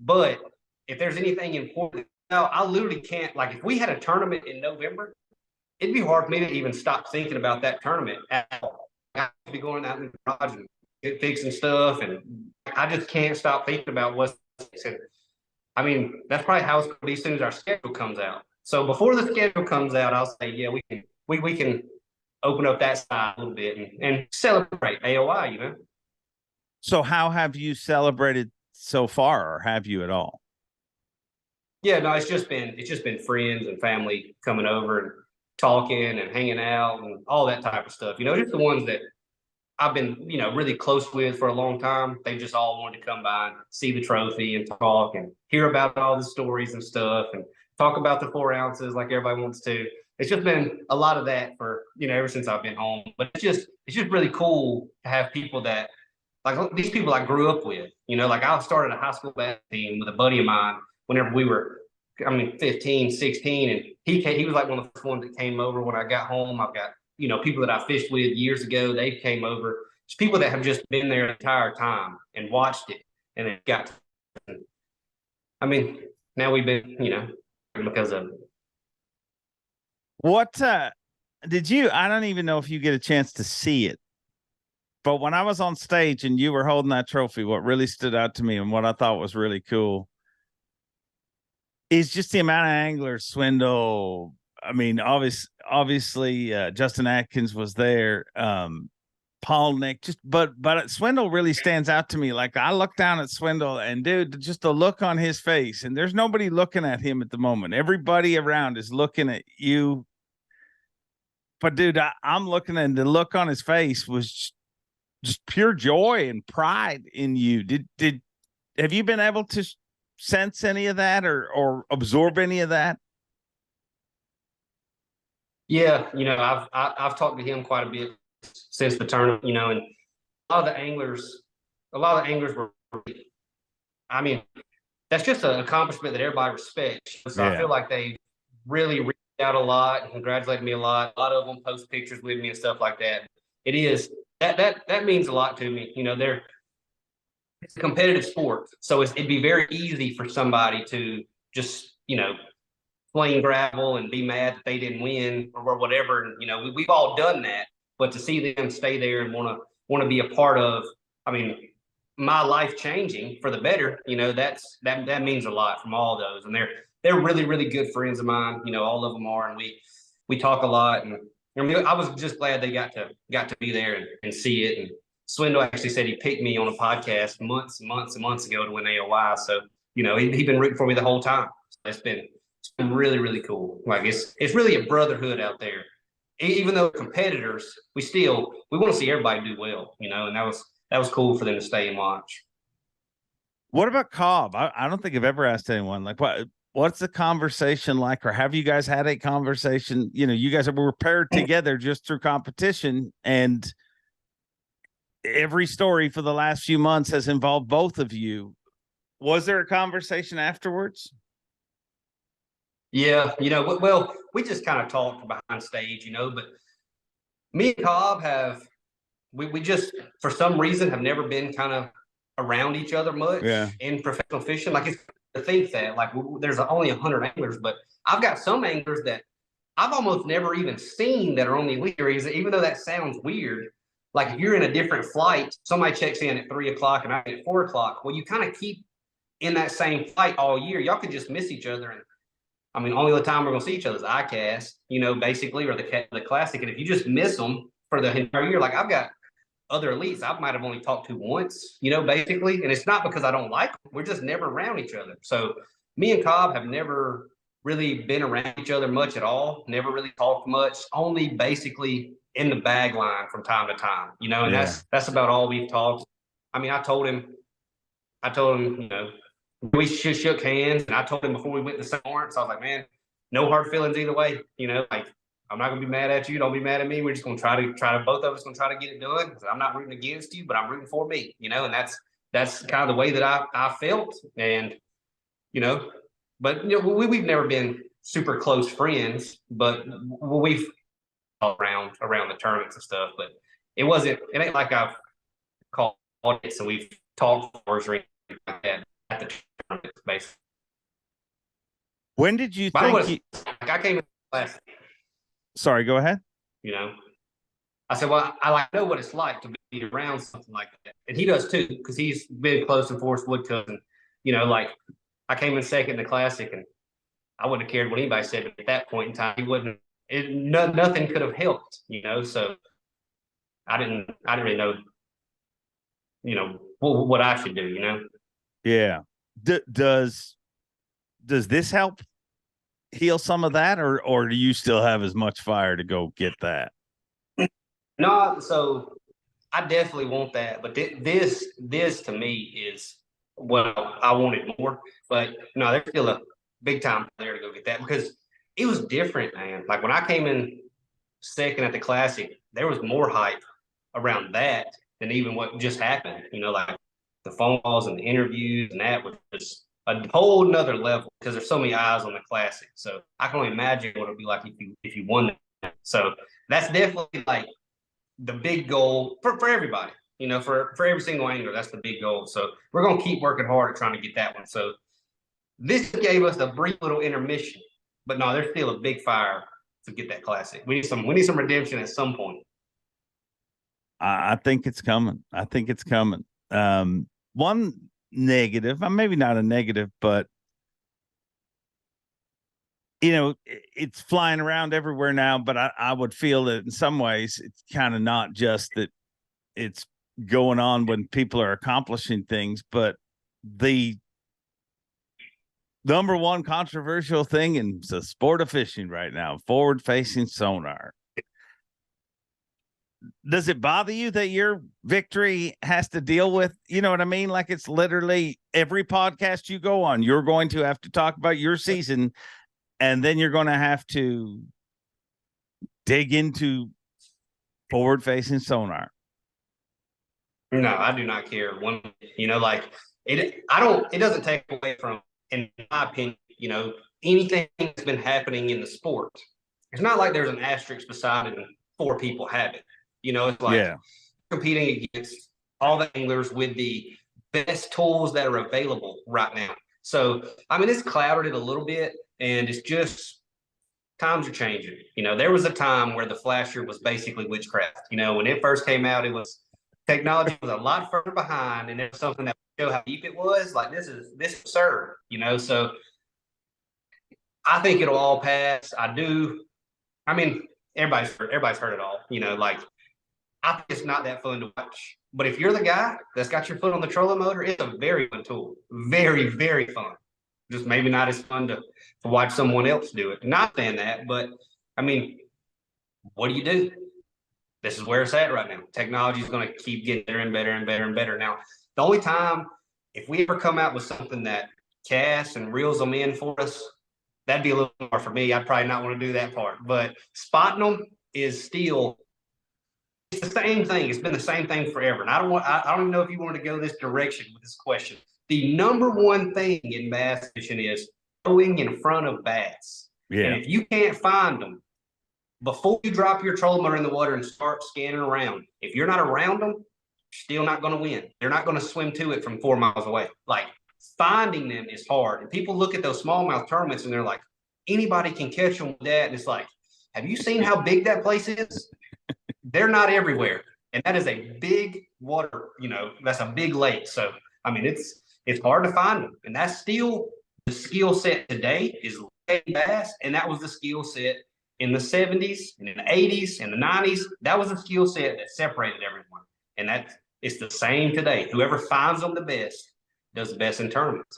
But if there's anything important, I literally can't. Like if we had a tournament in November, it'd be hard for me to even stop thinking about that tournament at all. I'd be going out in the garage and fixing stuff, and I just can't stop thinking about what's. I mean, that's probably how it's going to be as soon as our schedule comes out. So before the schedule comes out, I'll say, yeah, we can open up that side a little bit and celebrate AOI. So how have you celebrated so far, or have you at all? Yeah, no, it's just been friends and family coming over and talking and hanging out and all that type of stuff. Just the ones that I've been, really close with for a long time. They just all wanted to come by and see the trophy and talk and hear about all the stories and stuff and talk about the 4 ounces like everybody wants to. It's just been a lot of that for, ever since I've been home. But it's just really cool to have people that like these people I grew up with. Like I started a high school basketball team with a buddy of mine whenever we were 15, 16, and he was like one of the first ones that came over when I got home. I've got, people that I fished with years ago, they came over. It's people that have just been there the entire time and watched it and then got, now we've been, because of it. What did you? I don't even know if you get a chance to see it, but when I was on stage and you were holding that trophy, what really stood out to me and what I thought was really cool is just the amount of anglers. Swindle. I mean, obviously, Justin Atkins was there. Paul Nick, but Swindle really stands out to me. Like, I look down at Swindle and dude, just the look on his face, and there's nobody looking at him at the moment. Everybody around is looking at you. But dude, I'm looking, and the look on his face was just pure joy and pride in you. Have you been able to sense any of that or absorb any of that? Yeah, I've talked to him quite a bit since the tournament, and a lot of the anglers were, I mean, that's just an accomplishment that everybody respects. So I feel like they really reached out a lot and congratulated me a lot. A lot of them post pictures with me and stuff like that. It is that means a lot to me. It's a competitive sport, so it'd be very easy for somebody to just flame gravel and be mad that they didn't win or whatever. And we've all done that, but to see them stay there and want to be a part of, I mean, my life changing for the better, that means a lot from all those. And they're really, really good friends of mine. All of them are, and we talk a lot. And I was just glad they got to be there and see it. And Swindle actually said he picked me on a podcast months and months and months ago to win AOY. So he'd been rooting for me the whole time. It's been really, really cool. Like, it's really a brotherhood out there. Even though competitors, we want to see everybody do well, and that was cool for them to stay and watch. What about Cobb? I don't think I've ever asked anyone, like, what's the conversation like, or have you guys had a conversation? You guys were paired together just through competition, and every story for the last few months has involved both of you. Was there a conversation afterwards? Yeah, well, we just kind of talked behind stage, but me and Cobb we just, for some reason, have never been kind of around each other much in professional fishing. Like, it's to think that, like, there's only 100 anglers, but I've got some anglers that I've almost never even seen that are on the elite series, even though that sounds weird. Like, if you're in a different flight, somebody checks in at 3:00 and I at 4:00. Well, you kind of keep in that same flight all year. Y'all could just miss each other. And I mean, only the time we're going to see each other is ICAST, basically, or the Classic. And if you just miss them for the entire year, like, I've got other elites I might have only talked to once, basically. And it's not because I don't like them. We're just never around each other. So me and Cobb have never really been around each other much at all. Never really talked much, only basically in the bag line from time to time, and that's about all we've talked. I mean, I told him, we shook hands, and I told him before we went to St. Lawrence, I was like, man, no hard feelings either way. Like, I'm not gonna be mad at you. Don't be mad at me. We're just gonna try to both of us gonna try to get it done. I'm not rooting against you, but I'm rooting for me. And that's kind of the way that I felt. And but we've never been super close friends, but we've around the tournaments and stuff. But it ain't like I've called it, so we've talked or anything like that at the tournament, basically. When did you think I came in last? Sorry, go ahead. I said, well, I know what it's like to be around something like that. And he does too, because he's been close to Forrest Woodcutt. And, like, I came in second in the Classic, and I wouldn't have cared what anybody said, but at that point in time, nothing could have helped, so I didn't really know, what I should do, Yeah. Does this help heal some of that, or do you still have as much fire to go get that? No, so I definitely want that, but this to me is what I wanted more. But no, there's still a big time there to go get that, because it was different, man. Like, when I came in second at the Classic, there was more hype around that than even what just happened. Like the phone calls and the interviews, and that was just a whole nother level, because there's so many eyes on the Classic. So I can only imagine what it'd be like if you won that. So that's definitely like the big goal for everybody. For every single angler, that's the big goal. So we're gonna keep working hard at trying to get that one. So This gave us a brief little intermission, but no, there's still a big fire to get that classic. We need some redemption at some point. I think it's coming. I think it's coming. One negative, maybe not a negative, but it's flying around everywhere now, but I would feel that in some ways it's kind of not just that it's going on when people are accomplishing things, but the number one controversial thing in the sport of fishing right now, forward-facing sonar. Does it bother you that your victory has to deal with, you know what I mean? Like it's literally every podcast you go on, you're going to have to talk about your season, and then you're going to have to dig into forward-facing sonar. No, I do not care. It doesn't take away from, in my opinion, anything that's been happening in the sport. It's not like there's an asterisk beside it and 4 people have it. It's like competing against all the anglers with the best tools that are available right now. So, it's clouded it a little bit, and it's just times are changing. There was a time where the flasher was basically witchcraft. When it first came out, technology was a lot further behind, and there's something that would show how deep it was. Like this is absurd, So I think it'll all pass. I do. Everybody's heard it all. I think it's not that fun to watch. But if you're the guy that's got your foot on the trolling motor, it's a very fun tool. Very, very fun. Just maybe not as fun to watch someone else do it. Not saying that, but what do you do? This is where it's at right now. Technology is going to keep getting better and better and better and better. Now, the only time, if we ever come out with something that casts and reels them in for us, that'd be a little more for me. I'd probably not want to do that part. But spotting them is still, it's the same thing. It's been the same thing forever. And I don't even know if you want to go this direction with this question. The number one thing in bass fishing is throwing in front of bass. Yeah. And if you can't find them, before you drop your trolling motor in the water and start scanning around, if you're not around them, you're still not going to win. They're not going to swim to it from 4 miles away. Like, finding them is hard. And people look at those smallmouth tournaments and they're like, anybody can catch them with that. And it's like, have you seen how big that place is? They're not everywhere. And that is a big water, that's a big lake. So, it's hard to find them. And that's still the skill set today is bass. And that was the skill set in the 70s and in the 80s and the 90s. That was a skill set that separated everyone. And it's the same today. Whoever finds them the best does the best in tournaments.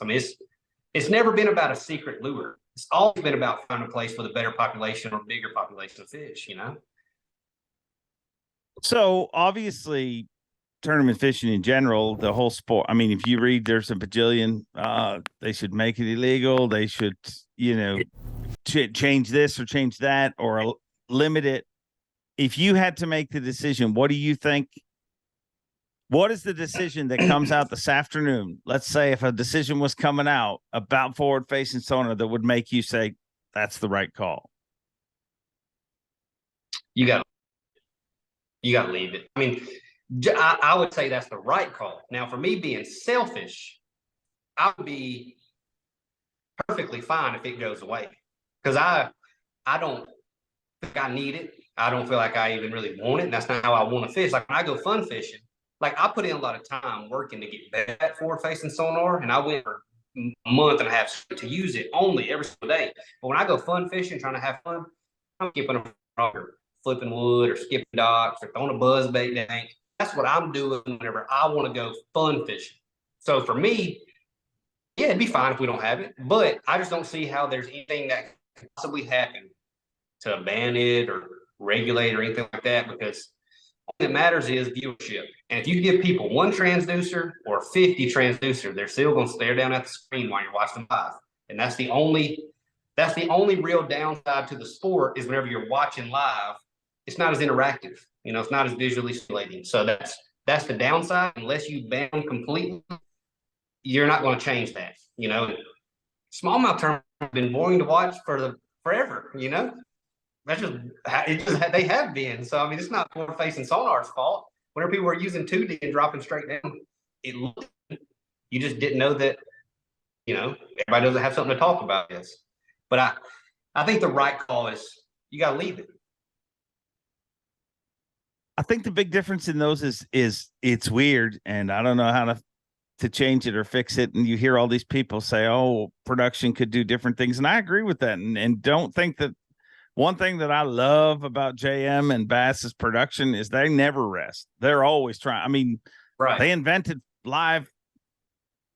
It's never been about a secret lure. It's always been about finding a place with a better population or bigger population of fish, So obviously tournament fishing in general, the whole sport. If you read, there's a bajillion, they should make it illegal. They should, change this or change that or limit it. If you had to make the decision, what do you think? What is the decision that comes out this afternoon? Let's say if a decision was coming out about forward-facing sonar that would make you say that's the right call. You got to leave it. I would say that's the right call. Now, for me being selfish, I would be perfectly fine if it goes away, because I don't think I need it. I don't feel like I even really want it. And that's not how I want to fish. Like when I go fun fishing, like I put in a lot of time working to get better at forward-facing sonar, and I went for a month and a half to use it only every single day. But when I go fun fishing, trying to have fun, I'm skipping a flipping wood or skipping docks or throwing a buzz bait tank. That's what I'm doing whenever I want to go fun fishing. So for me, yeah, it'd be fine if we don't have it, but I just don't see how there's anything that could possibly happen to ban it or regulate or anything like that, because all that matters is viewership. And if you give people one transducer or 50 transducer, they're still going to stare down at the screen while you're watching live. And that's the only real downside to the sport, is whenever you're watching live, it's not as interactive. It's not as visually stimulating. So that's the downside. Unless you ban them completely, you're not going to change that. Smallmouth tournaments have been boring to watch forever. That's just they have been. So it's not forward-facing sonar's fault. Whenever people were using 2D and dropping straight down, you just didn't know that everybody doesn't have something to talk about this. But I think the right call is you got to leave it. I think the big difference in those is it's weird, and I don't know how to change it or fix it. And you hear all these people say, "Oh, production could do different things," and I agree with that. And don't think that. One thing that I love about JM and Bass's production is they never rest. They're always trying. I mean, They invented live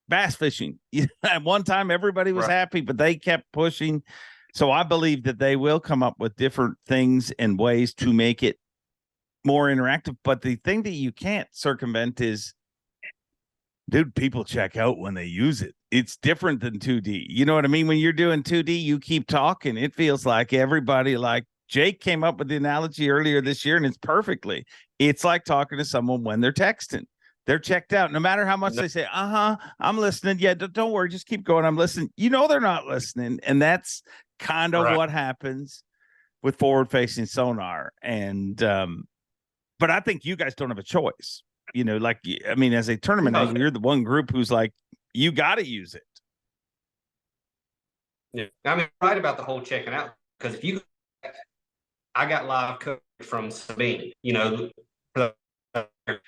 bass fishing. At one time, everybody was happy, but they kept pushing. So I believe that they will come up with different things and ways to make it more interactive. But the thing that you can't circumvent is, dude, people check out when they use it. It's different than 2D. You know what I mean? When you're doing 2D, you keep talking. It feels like everybody, like Jake came up with the analogy earlier this year, and it's perfectly. It's like talking to someone when they're texting. They're checked out. No matter how much they say, I'm listening. Yeah, don't worry. Just keep going. I'm listening. They're not listening. And that's kind of what happens with forward-facing sonar. And but I think you guys don't have a choice. As a tournament angler, you're the one group who's like, you got to use it. Yeah, right about the whole checking out, because I got live coverage from Sabine,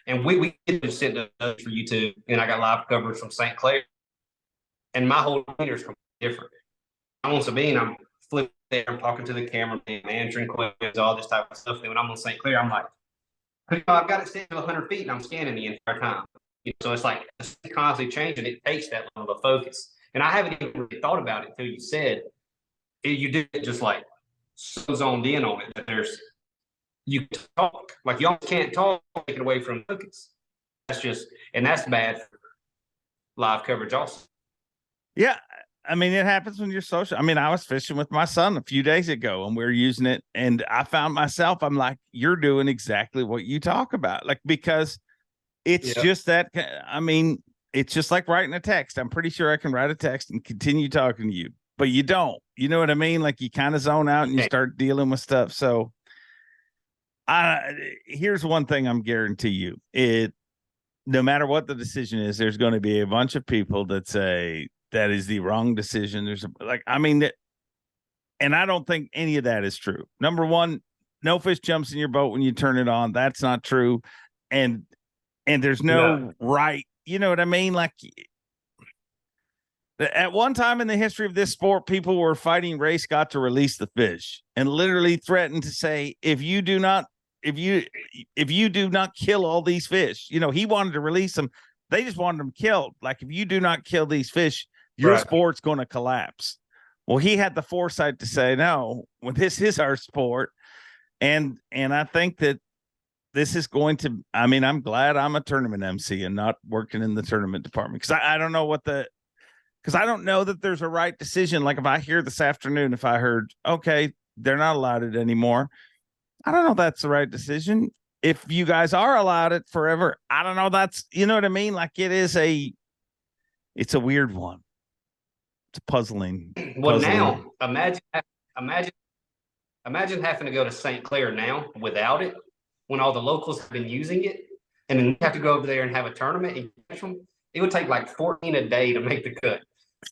and we just sent it for YouTube, and I got live coverage from St. Clair, and my whole meter is completely different. I'm on Sabine, I'm flipping there, I'm talking to the camera, I'm answering questions, all this type of stuff. And when I'm on St. Clair, I'm like, I've got it set to 100 feet, and I'm scanning the entire time. So it's like it's constantly changing. It takes that level of focus. And I haven't even really thought about it until you said you did it, just like so zoned in on it that you talk. Like you almost can't talk, take it away from focus. That's bad for live coverage also. Yeah. It happens when you're social. I was fishing with my son a few days ago, and we were using it, and I found myself, I'm like, you're doing exactly what you talk about. Like, because it's just that, it's just like writing a text. I'm pretty sure I can write a text and continue talking to you, but you don't. You know what I mean? Like, you kind of zone out and you start dealing with stuff. So here's one thing I'm guarantee you. No matter what the decision is, there's going to be a bunch of people that say that is the wrong decision. And I don't think any of that is true. Number one, no fish jumps in your boat when you turn it on. That's not true. And there's no right. You know what I mean? Like, at one time in the history of this sport, people were fighting Ray Scott to release the fish and literally threatened to say, if you do not kill all these fish, he wanted to release them. They just wanted them killed. Like, if you do not kill these fish, your sport's going to collapse. Well, he had the foresight to say, no, well, this is our sport. And I think that this is going to, I'm glad I'm a tournament MC and not working in the tournament department. Cause I don't know because I don't know that there's a right decision. Like, if I hear this afternoon, if I heard, okay, they're not allowed it anymore, I don't know if that's the right decision. If you guys are allowed it forever, I don't know. That's, you know what I mean? Like, it's a weird one. It's puzzling. Well, now imagine having to go to St. Clair now without it, when all the locals have been using it, and then you have to go over there and have a tournament and catch them. It would take like 14 a day to make the cut,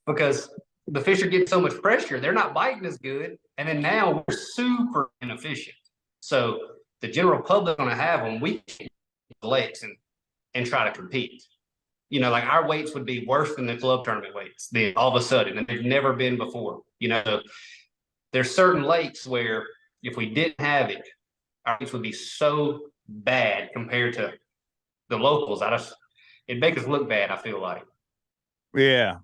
because the fish are getting so much pressure. They're not biting as good. And then now we're super inefficient. So the general public going to have them. We can't lakes and try to compete. Like, our weights would be worse than the club tournament weights all of a sudden, and they've never been before. There's certain lakes where if we didn't have it, our weights would be so bad compared to the locals. It'd make us look bad, I feel like. Yeah.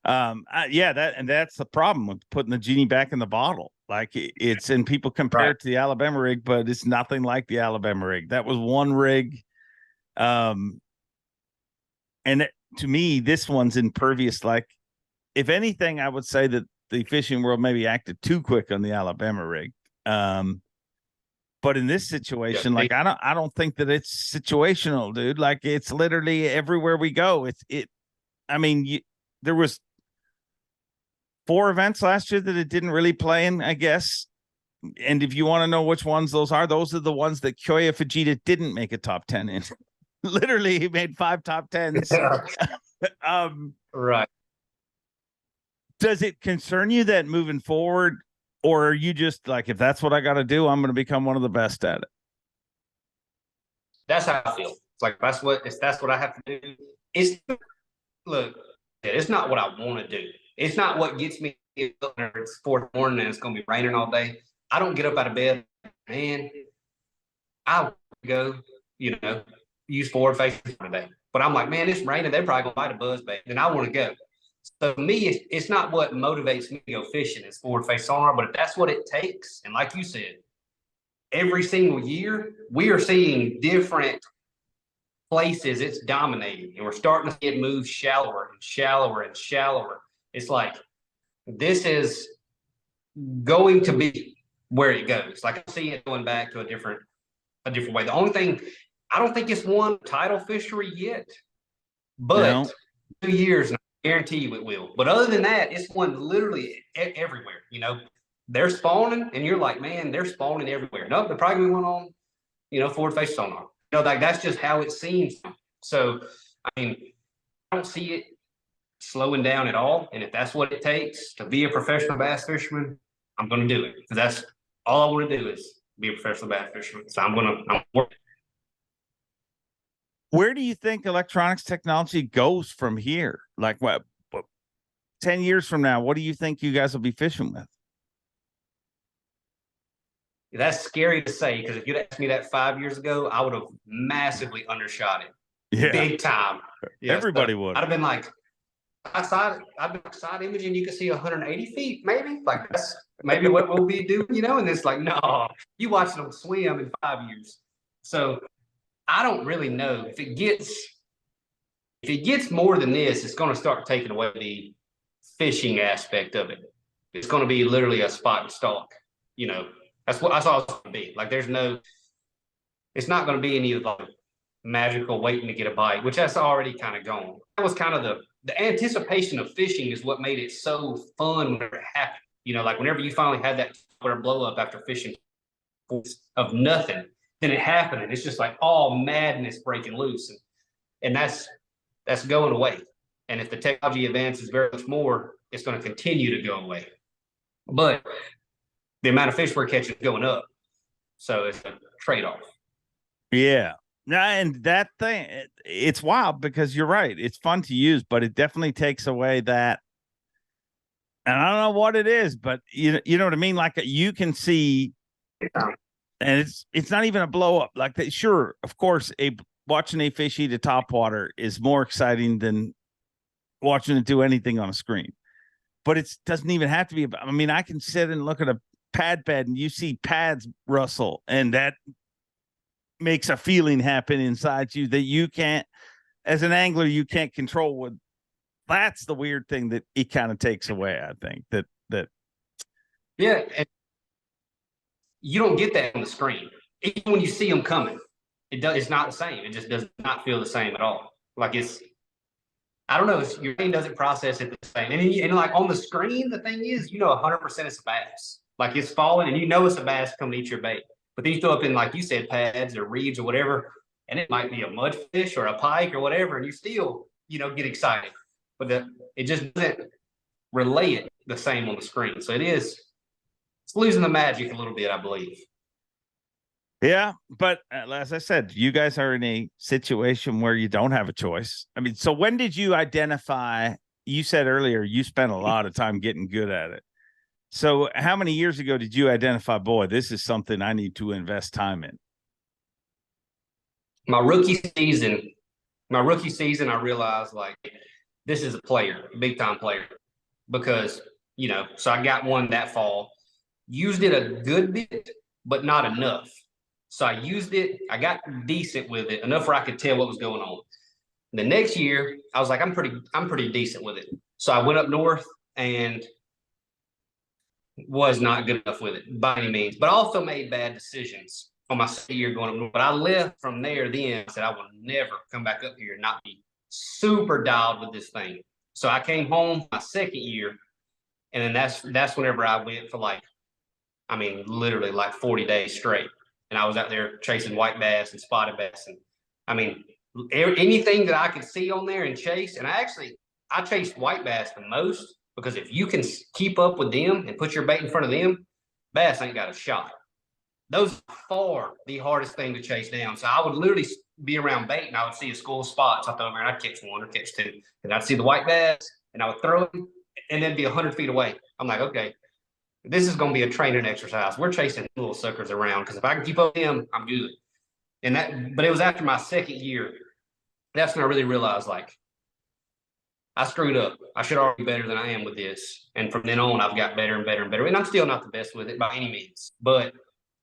That's the problem with putting the genie back in the bottle. Like, it's, and people compare it to the Alabama rig, but it's nothing like the Alabama rig. That was one rig. To me, this one's impervious. Like, if anything, I would say that the fishing world maybe acted too quick on the Alabama rig. But in this situation, I don't think that it's situational, dude. Like, it's literally everywhere we go. There was 4 events last year that it didn't really play in, I guess. And if you want to know which ones those are the ones that Kyoya Fujita didn't make a top 10 in. Literally, he made 5 top 10s. Right. Does it concern you that moving forward, or are you just like, if that's what I got to do, I'm going to become one of the best at it? That's how I feel. It's like that's what I have to do. Look, it's not what I want to do. It's not what gets me up when it's 4 morning and it's gonna be raining all day. I don't get up out of bed, man. I would go, use forward facing today. But I'm like, man, it's raining. They're probably gonna bite a buzzbait, and I want to go. So for me, it's not what motivates me to go fishing. It's forward face sonar. But if that's what it takes, and like you said, every single year we are seeing different places it's dominating, and we're starting to see it move shallower and shallower and shallower. It's like this is going to be where it goes. Like I see it going back to a different way. The only thing, I don't think it's won tidal fishery yet, but 2 years, I guarantee you it will. But other than that, it's won literally everywhere. They're spawning, and you're like, man, they're spawning everywhere. No, they're probably going on, forward face sonar. Like that's just how it seems. So, I mean, I don't see it slowing down at all. And if that's what it takes to be a professional bass fisherman, I'm going to do it. Because that's all I want to do is be a professional bass fisherman. So I'm working. Where do you think electronics technology goes from here? Like what 10 years from now, what do you think you guys will be fishing with? That's scary to say, because if you'd asked me that 5 years ago, I would have massively undershot it. Yeah. Big time. Yeah, everybody would. I'd have been like, side imaging, you can see 180 feet, maybe. Like that's maybe what we'll be doing, and it's like, no, you watch them swim in 5 years. So I don't really know. If it gets more than this, it's going to start taking away the fishing aspect of it. It's going to be literally a spot and stalk, That's all it's going to be. Like it's not going to be any of the magical waiting to get a bite, which that's already kind of gone. That was kind of the anticipation of fishing is what made it so fun whenever it happened. Like whenever you finally had that blow up after fishing of nothing, then it happened, and it's just like all madness breaking loose, and that's going away. And if the technology advances very much more, it's going to continue to go away. But the amount of fish we're catching is going up. So it's a trade-off. Yeah. And that thing, it's wild because you're right. It's fun to use, but it definitely takes away that. And I don't know what it is, but you know what I mean? Like you can see, and it's not even a blow up. Like that, sure, of course, watching a fish eat a topwater is more exciting than watching it do anything on a screen. But it doesn't even have to be about. I mean, I can sit and look at a pad bed and you see pads rustle, and that makes a feeling happen inside you that you can't, as an angler, you can't control. With that's the weird thing that it kind of takes away. I think that yeah, and you don't get that on the screen. Even when you see them coming, it's not the same. It just does not feel the same at all. Like I don't know. Your brain doesn't process it the same. And like on the screen, the thing is, 100% it's a bass. Like it's falling, and it's a bass coming to eat your bait. But then you throw up in, like you said, pads or reeds or whatever, and it might be a mudfish or a pike or whatever, and you still, get excited. But it just doesn't relay it the same on the screen. So it's losing the magic a little bit, I believe. Yeah, but as I said, you guys are in a situation where you don't have a choice. I mean, so when did you identify? You said earlier you spent a lot of time getting good at it. So how many years ago did you identify, boy, this is something I need to invest time in? My rookie season, I realized like this is a player, big time player, because, so I got one that fall, used it a good bit, but not enough. So I used it. I got decent with it, enough where I could tell what was going on. The next year, I was like, I'm pretty decent with it. So I went up north and was not good enough with it by any means, but also made bad decisions on my second year going up north. But I left from there then. I said, I will never come back up here and not be super dialed with this thing. So I came home my second year, and then that's whenever I went for literally like 40 days straight. And I was out there chasing white bass and spotted bass. And anything that I could see on there and chase. And I I chase white bass the most because if you can keep up with them and put your bait in front of them, bass ain't got a shot. Those are far the hardest thing to chase down. So I would literally be around bait and I would see a school of spots. I'd throw over and I'd catch one or catch two. And I'd see the white bass and I would throw them and they'd be 100 feet away. I'm like, okay, this is going to be a training exercise. We're chasing little suckers around because if I can keep up with them, I'm good. But it was after my second year. That's when I really realized, like, I screwed up. I should already be better than I am with this. And from then on, I've got better and better and better. And I'm still not the best with it by any means, but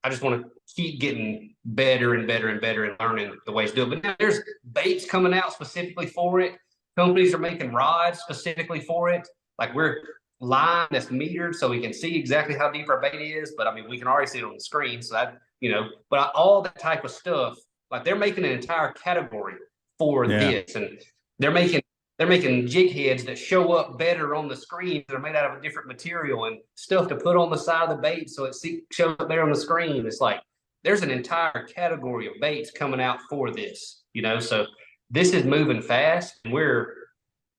I just want to keep getting better and better and better and learning the ways to do it. But now there's baits coming out specifically for it. Companies are making rods specifically for it. Like we're line that's metered so we can see exactly how deep our bait is. But I mean, we can already see it on the screen. So that, but all that type of stuff, like they're making an entire category for this. And they're making jig heads that show up better on the screen. They're made out of a different material and stuff to put on the side of the bait so it shows up there on the screen. It's like there's an entire category of baits coming out for this, so this is moving fast. And we're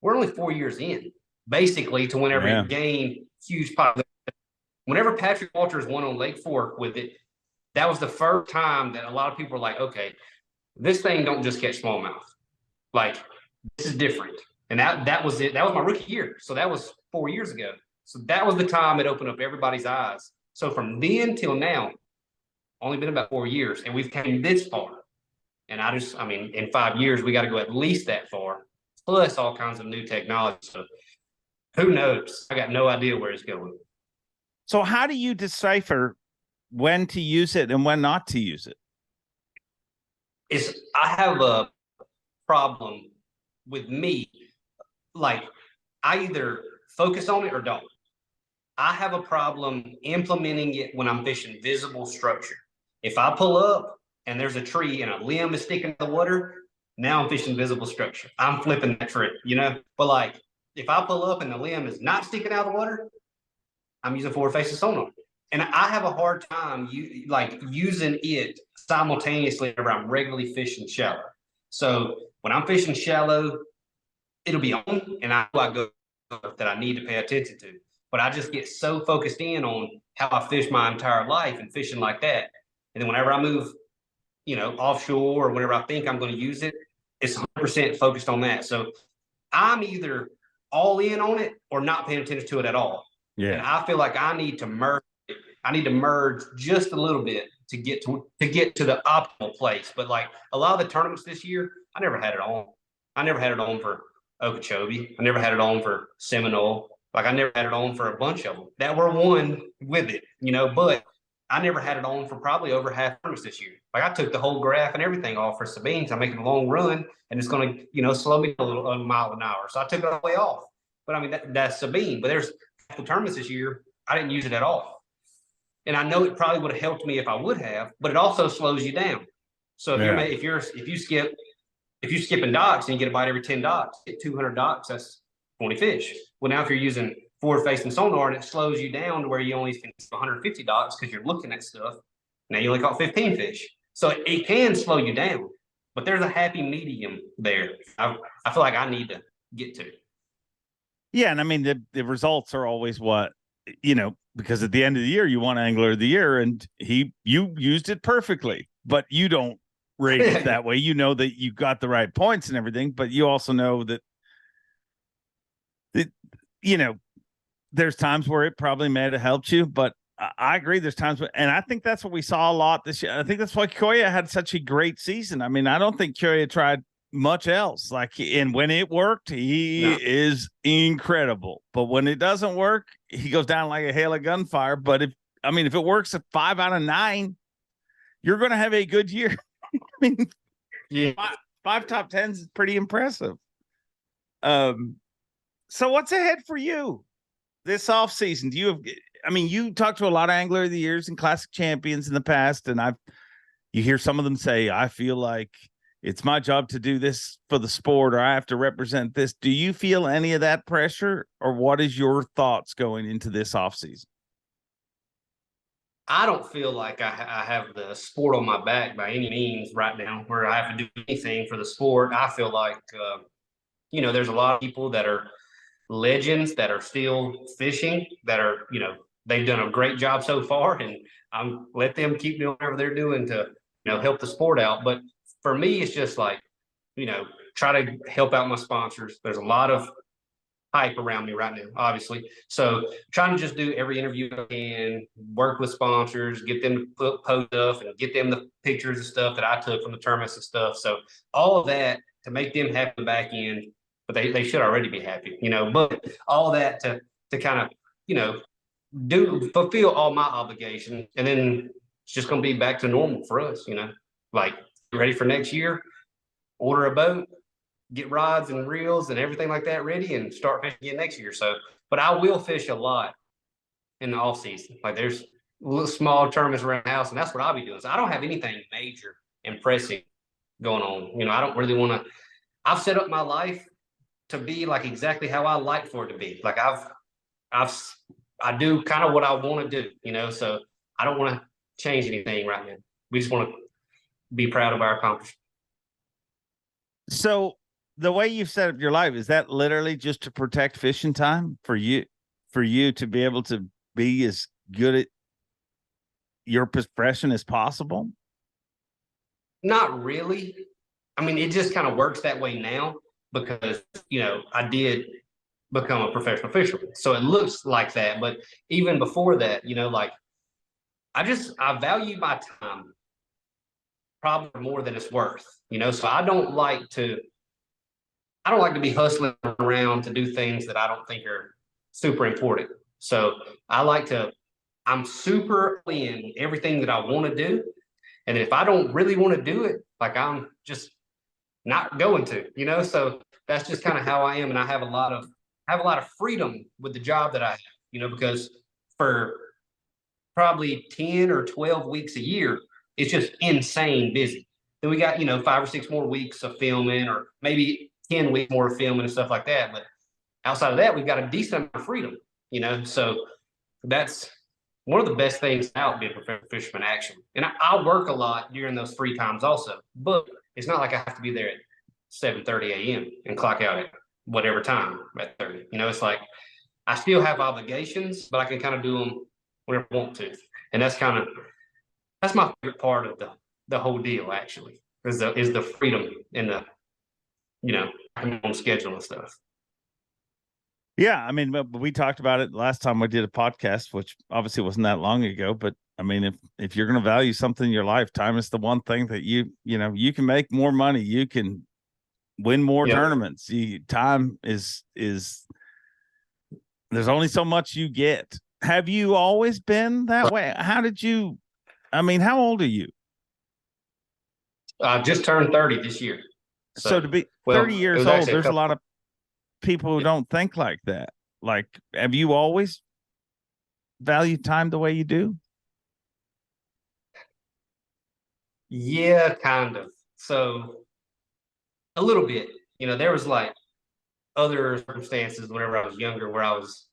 only 4 years in, basically, to whenever it gained huge popularity. Whenever Patrick Walters won on Lake Fork with it, that was the first time that a lot of people were like, okay, this thing don't just catch smallmouth. Like, this is different. And that was it. That was my rookie year. So that was 4 years ago. So that was the time it opened up everybody's eyes. So from then till now, only been about 4 years, and we've came this far. And in 5 years, we got to go at least that far, plus all kinds of new technology. So who knows? I got no idea where it's going. So how do you decipher when to use it and when not to use it? I have a problem with me. Like, I either focus on it or don't. I have a problem implementing it when I'm fishing visible structure. If I pull up and there's a tree and a limb is sticking in the water, now I'm fishing visible structure. I'm flipping that trick, But like, if I pull up and the limb is not sticking out of the water, I'm using forward-facing sonar. And I have a hard time using it simultaneously whenever I'm regularly fishing shallow. So when I'm fishing shallow, it'll be on, and I go that I need to pay attention to. But I just get so focused in on how I fish my entire life and fishing like that. And then whenever I move, offshore or whenever I think I'm going to use it, it's 100% focused on that. So I'm either all in on it or not paying attention to it at all. Yeah. And I feel like I need to merge. I need to merge just a little bit to get to the optimal place. But like a lot of the tournaments this year, I never had it on. I never had it on for Okeechobee. I never had it on for Seminole. Like I never had it on for a bunch of them that were won with it, but I never had it on for probably over half tournaments this year. Like I took the whole graph and everything off for Sabine. I'm making a long run and it's going to, slow me a mile an hour. So I took it all the way off. But I mean, that's Sabine. But there's the tournaments this year, I didn't use it at all. And I know it probably would have helped me if I would have, but it also slows you down. So if you skipping docks and you get a bite every 10 docks, get 200 docks, that's 20 fish. Well, now if you're using forward-facing sonar and it slows you down to where you only can 150 docks because you're looking at stuff, now you only caught 15 fish. So it can slow you down, but there's a happy medium there. I feel like I need to get to. Yeah, and I mean the results are always what because at the end of the year you want Angler of the Year, and you used it perfectly, but you don't rate it that way. You know that you got the right points and everything, but you also know that there's times where it probably may have helped you, but I agree. There's times and I think that's what we saw a lot this year. I think that's why Koya had such a great season. I mean, I don't think Koya tried much else. And when it worked, he is incredible. But when it doesn't work, he goes down like a hail of gunfire. But if it works at 5 out of 9, you're going to have a good year. I mean, five top 10s is pretty impressive. So what's ahead for you this off season? You talked to a lot of Angler of the Years and Classic champions in the past, and you hear some of them say, I feel like it's my job to do this for the sport, or I have to represent this. Do you feel any of that pressure, or what is your thoughts going into this off season? I don't feel like I have the sport on my back by any means right now where I have to do anything for the sport. I feel like, there's a lot of people that are legends that are still fishing that are, they've done a great job so far, and I'm let them keep doing whatever they're doing to, help the sport out. But for me, it's just like, try to help out my sponsors. There's a lot of hype around me right now, obviously. So trying to just do every interview I can, work with sponsors, get them to post stuff and get them the pictures and stuff that I took from the tournaments and stuff. So all of that to make them happy the back end, but they should already be happy, but all that to kind of, fulfill all my obligations. And then it's just going to be back to normal for us, like ready for next year, order a boat, get rods and reels and everything like that ready, and start fishing again next year. So, but I will fish a lot in the off season. Like there's little small tournaments around the house, and that's what I'll be doing. So I don't have anything major and pressing going on. I don't really want to. I've set up my life to be like exactly how I like for it to be. Like I do kind of what I want to do. So I don't want to change anything right now. We just want to be proud of our accomplishment. So the way you've set up your life, is that literally just to protect fishing time for you to be able to be as good at your profession as possible? Not really. I mean, it just kind of works that way now because, I did become a professional fisherman. So it looks like that. But even before that, like I value my time probably more than it's worth, so I don't like to be hustling around to do things that I don't think are super important. So I'm super in everything that I want to do. And if I don't really want to do it, like I'm just not going to, so that's just kind of how I am. And I have a lot of freedom with the job that I have, because for probably 10 or 12 weeks a year, it's just insane busy. Then we got, 5 or 6 more weeks of filming, or maybe 10 weeks more of filming and stuff like that. But outside of that, we've got a decent amount of freedom, so that's one of the best things about being a professional fisherman, actually. And I work a lot during those free times also, but it's not like I have to be there at 7:30 a.m. and clock out at whatever time at 30. It's like I still have obligations, but I can kind of do them whenever I want to. And that's my favorite part of the whole deal, actually, is the freedom and the, on schedule and stuff. Yeah, I mean, we talked about it last time we did a podcast, which obviously wasn't that long ago. But I mean, if you're going to value something in your life, time is the one thing that you can make more money, you can win more tournaments. Time is there's only so much you get. Have you always been that way? How old are you? I just turned 30 this year. So to be 30 years old, there's a lot of people who don't think like that. Like, have you always valued time the way you do? Yeah, kind of. So a little bit, there was like other circumstances whenever I was younger where I was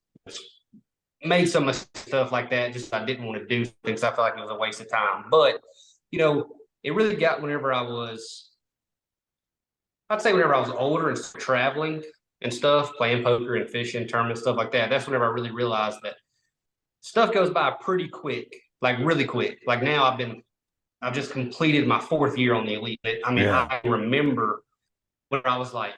made so much stuff like that. Just I didn't want to do things. I felt like it was a waste of time. But, it really got whenever I'd say whenever I was older and traveling and stuff, playing poker and fishing, tournaments, stuff like that. That's whenever I really realized that stuff goes by pretty quick, like really quick. Like now I've just completed my 4th year on the elite. I remember when I was like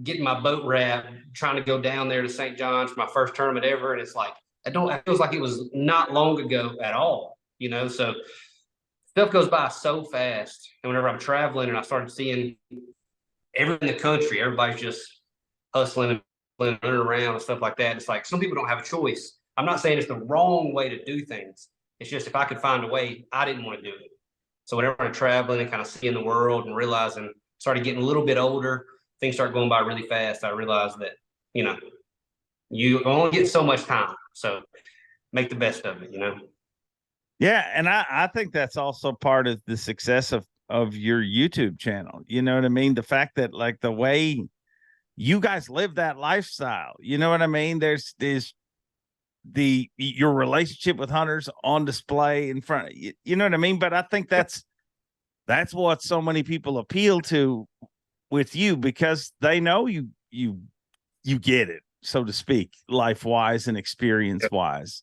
getting my boat wrapped, trying to go down there to St. John's for my first tournament ever. And it's like, it feels like it was not long ago at all, so stuff goes by so fast. And whenever I'm traveling and I started seeing everyone in the country, everybody's just hustling and running around and stuff like that. It's like some people don't have a choice. I'm not saying it's the wrong way to do things. It's just if I could find a way, I didn't want to do it. So whenever I'm traveling and kind of seeing the world and realizing, started getting a little bit older, things start going by really fast. I realized that, you only get so much time. So make the best of it, Yeah. And I think that's also part of the success of your YouTube channel. You know what I mean? The fact that like the way you guys live that lifestyle, you know what I mean? There's your relationship with hunters on display in front of you, you know what I mean? But I think that's what so many people appeal to with you, because they know you get it. so to speak, life-wise and experience-wise.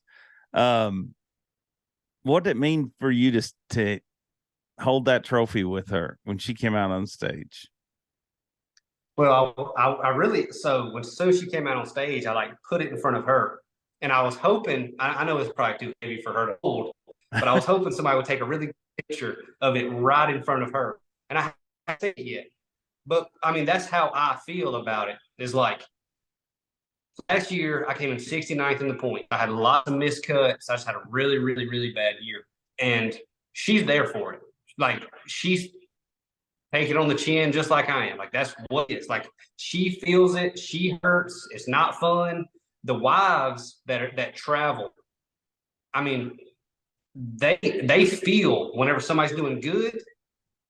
What did it mean for you to hold that trophy with her when she came out on stage? Well, I really, so when she came out on stage, I like put it in front of her, and I was hoping, I know it's probably too heavy for her to hold, but I was hoping somebody would take a really good picture of it right in front of her. And I haven't seen it yet. But I mean, that's how I feel about it, is like last year I came in 69th in the point. I had lots of missed cuts. I just had a really, really, really bad year. And she's there for it. Like she's take it on the chin just like I am. Like that's what it is. Like she feels it. She hurts. It's not fun. The wives that travel, I mean, they feel whenever somebody's doing good,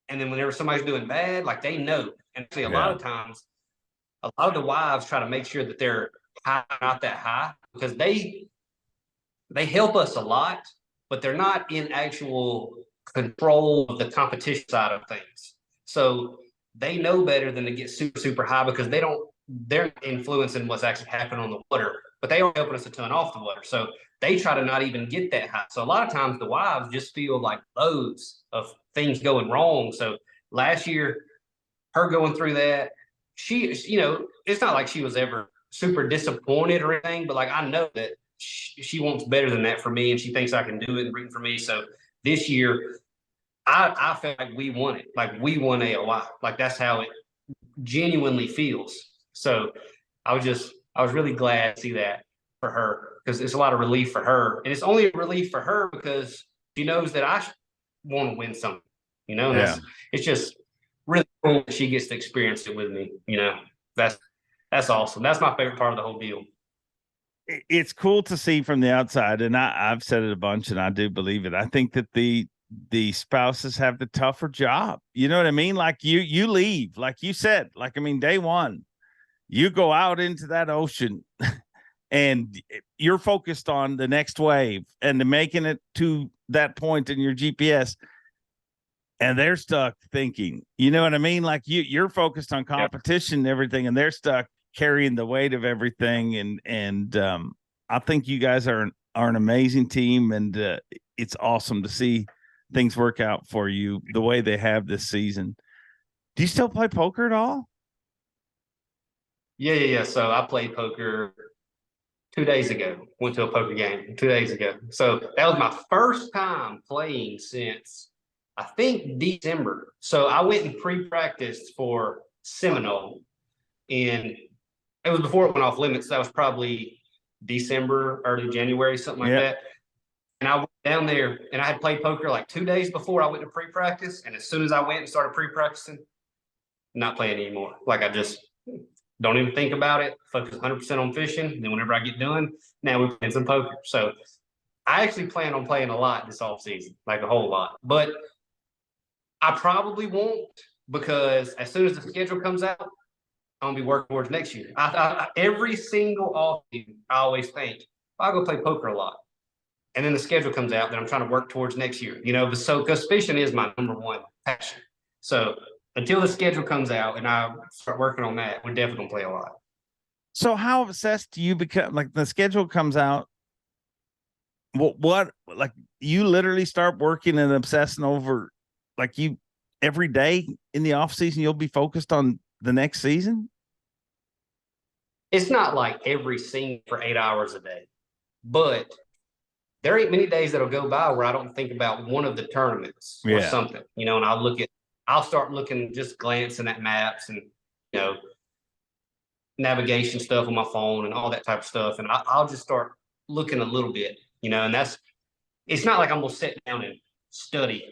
and then whenever somebody's doing bad, like they know. And see, a lot of times, a lot of the wives try to make sure that they're high, not that high, because they help us a lot, but they're not in actual control of the competition side of things. So they know better than to get super, super high, because they're influencing what's actually happening on the water, but they are helping us a ton off the water. So they try to not even get that high. So a lot of times the wives just feel like loads of things going wrong. So last year, her going through that, she, it's not like she was ever super disappointed or anything, but like I know that she wants better than that for me, and she thinks I can do it and rooting for me. So this year, I felt like we won it. Like we won AOI. Like that's how it genuinely feels. So I was really glad to see that for her, because it's a lot of relief for her. And it's only a relief for her because she knows that I want to win something, and it's just really cool that she gets to experience it with me. That's awesome. That's my favorite part of the whole deal. It's cool to see from the outside, and I've said it a bunch, and I do believe it. I think that the spouses have the tougher job. You know what I mean? Like you leave, like you said, like, I mean, day one, you go out into that ocean and you're focused on the next wave and making it to that point in your GPS. And they're stuck thinking, you know what I mean? Like you're focused on competition and everything, and they're stuck carrying the weight of everything. And I think you guys are an amazing team, and it's awesome to see things work out for you the way they have this season. Do you still play poker at all? Yeah. So I played poker 2 days ago. Went to a poker game 2 days ago. So that was my first time playing since I think December. So I went and pre-practiced for Seminole, and it was before it went off limits. That was probably December, early January, something like that. And I went down there, and I had played poker like 2 days before I went to pre-practice. And as soon as I went and started pre-practicing, not playing anymore. Like I just don't even think about it. Focus 100% on fishing. And then whenever I get done, now we're playing some poker. So I actually plan on playing a lot this off season, like a whole lot. But I probably won't, because as soon as the schedule comes out, I'm gonna be working towards next year. Every single off season, I always think I'll go play poker a lot. And then the schedule comes out that I'm trying to work towards next year, so because fishing is my number one passion. So until the schedule comes out and I start working on that, we're definitely gonna play a lot. So how obsessed do you become? Like the schedule comes out, what like you literally start working and obsessing over, like you every day in the off season, you'll be focused on the next season? It's not like every scene for 8 hours a day, but there ain't many days that'll go by where I don't think about one of the tournaments or something, and I'll start looking, just glancing at maps and, navigation stuff on my phone and all that type of stuff. And I'll just start looking a little bit, and it's not like I'm going to sit down and study,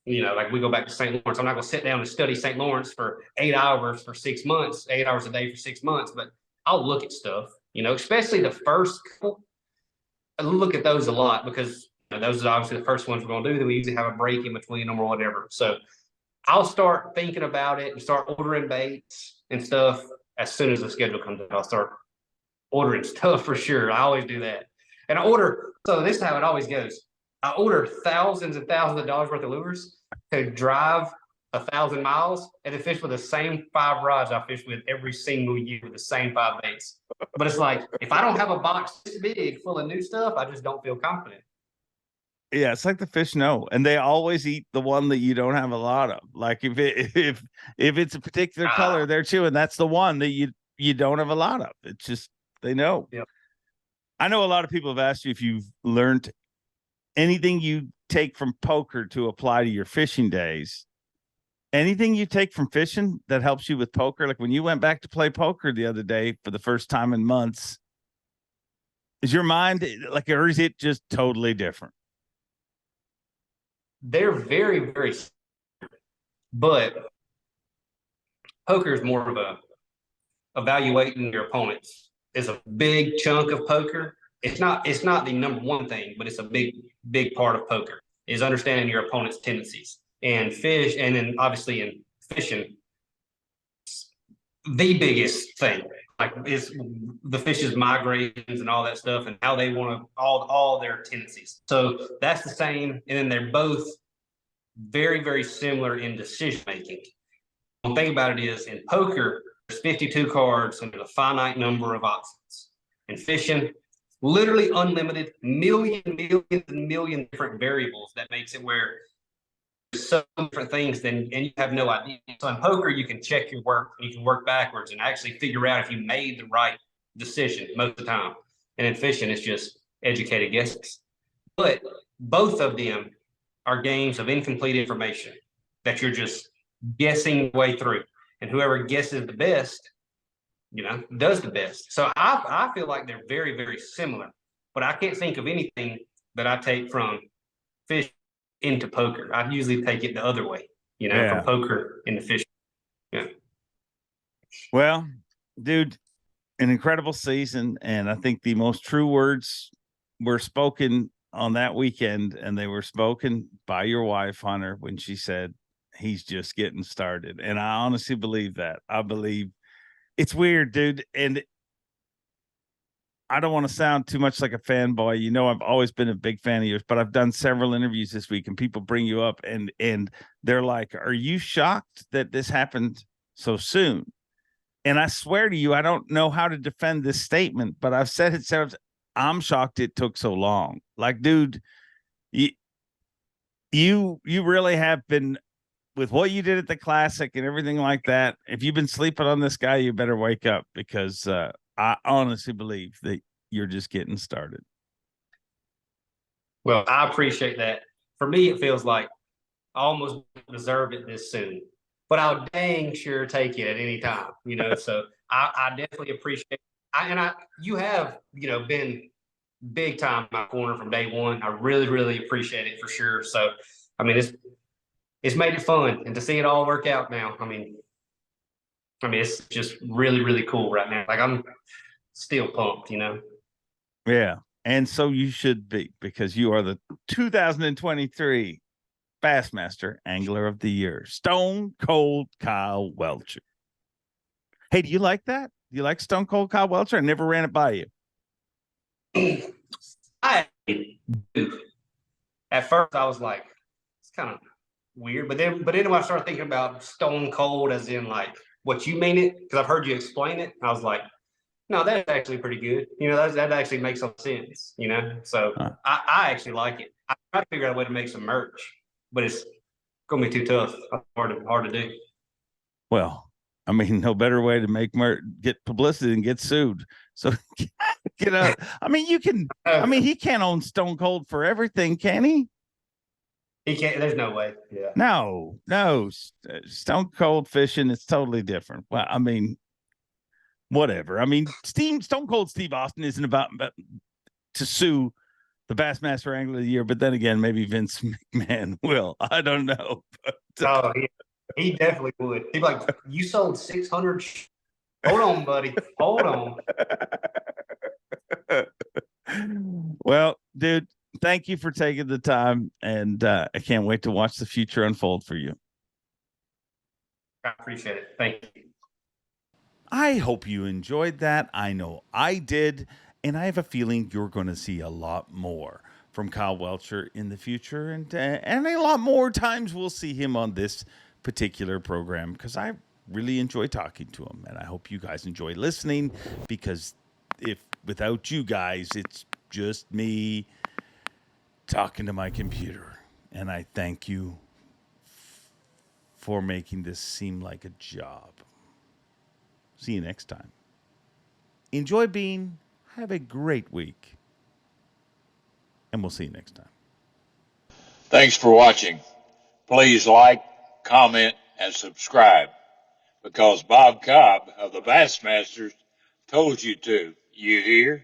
like we go back to St. Lawrence. I'm not going to sit down and study St. Lawrence for 8 hours for 6 months, 8 hours a day for 6 months, but I'll look at stuff, especially the first couple. I look at those a lot because those are obviously the first ones we're going to do. Then we usually have a break in between them or whatever. So I'll start thinking about it and start ordering baits and stuff as soon as the schedule comes out. I'll start ordering stuff for sure. I always do that. And so this is how it always goes. I order thousands and thousands of dollars worth of lures to drive 1,000 miles and to fish with the same 5 rods I fish with every single year with the same 5 baits. But it's like, if I don't have a box this big full of new stuff, I just don't feel confident. Yeah, it's like the fish know, and they always eat the one that you don't have a lot of. Like if it's a particular color they're chewing, that's the one that you don't have a lot of. It's just they know. Yep. I know a lot of people have asked you if you've learned anything you take from poker to apply to your fishing days. Anything you take from fishing that helps you with poker? Like when you went back to play poker the other day for the first time in months, is your mind like, or is it just totally different? They're very, very, but poker is more of a evaluating your opponents is a big chunk of poker. It's not the number one thing, but it's a big part of poker is understanding your opponent's tendencies and fish. And then obviously in fishing, the biggest thing like is the fish's migrations and all that stuff and how they want to all their tendencies. So that's the same. And then they're both very, very similar in decision making. One thing about it is in poker, there's 52 cards and there's a finite number of options. In fishing, literally unlimited, millions different variables that makes it where there's so different things and you have no idea. So in poker, you can check your work, you can work backwards and actually figure out if you made the right decision most of the time. And in fishing, it's just educated guesses. But both of them are games of incomplete information that you're just guessing your way through. And whoever guesses the best, does the best. So I feel like they're very, very similar, but I can't think of anything that I take from fish into poker. I usually take it the other way, from poker into fishing. Yeah. Well, dude, an incredible season. And I think the most true words were spoken on that weekend, and they were spoken by your wife, Hunter, when she said, he's just getting started. And I honestly believe that. I believe it's weird, dude. And I don't want to sound too much like a fanboy. I've always been a big fan of yours, but I've done several interviews this week and people bring you up and they're like, are you shocked that this happened so soon? And I swear to you, I don't know how to defend this statement, but I've said it several times. I'm shocked it took so long. Like, dude, you really have been with what you did at the Classic and everything like that. If you've been sleeping on this guy, you better wake up because I honestly believe that you're just getting started. Well, I appreciate that. For me, it feels like I almost deserved it this soon, but I'll dang sure take it at any time, so I definitely appreciate you have, been big time in my corner from day one. I really, really appreciate it for sure. So, I mean, it's made it fun and to see it all work out now. I mean, it's just really, really cool right now. Like I'm still pumped, Yeah. And so you should be, because you are the 2023 Bassmaster Angler of the Year, Stone Cold Kyle Welcher. Hey, do you like that? Do you like Stone Cold Kyle Welcher? I never ran it by you. I do. At first I was like, it's kind of weird, but then when I started thinking about Stone Cold as in like what you mean it, because I've heard you explain it, I was like, no, that's actually pretty good. That actually makes some sense, So I actually like it. I try to figure out a way to make some merch, but it's gonna be too tough. Hard to do. Well, I mean, no better way to make get publicity than get sued. So I mean, you can. I mean, he can't own Stone Cold for everything, can he? He can't. There's no way. Yeah. No. Stone Cold fishing is totally different. Well, I mean, whatever. I mean, Stone Cold Steve Austin isn't about to sue the Bassmaster Angler of the Year, but then again, maybe Vince McMahon will. I don't know. But, he definitely would. He'd be like, you sold 600. Hold on, buddy. Hold on. Well, dude, thank you for taking the time, and I can't wait to watch the future unfold for you. I appreciate it. Thank you. I hope you enjoyed that. I know I did, and I have a feeling you're going to see a lot more from Kyle Welcher in the future, and a lot more times we'll see him on this particular program because I really enjoy talking to him, and I hope you guys enjoy listening, because if without you guys, it's just me talking to my computer. And I thank you for making this seem like a job. See you next time. Enjoy being. Have a great week. And we'll see you next time. Thanks for watching. Please like, comment, and subscribe, because Bob Cobb of the Bassmasters told you to. You hear?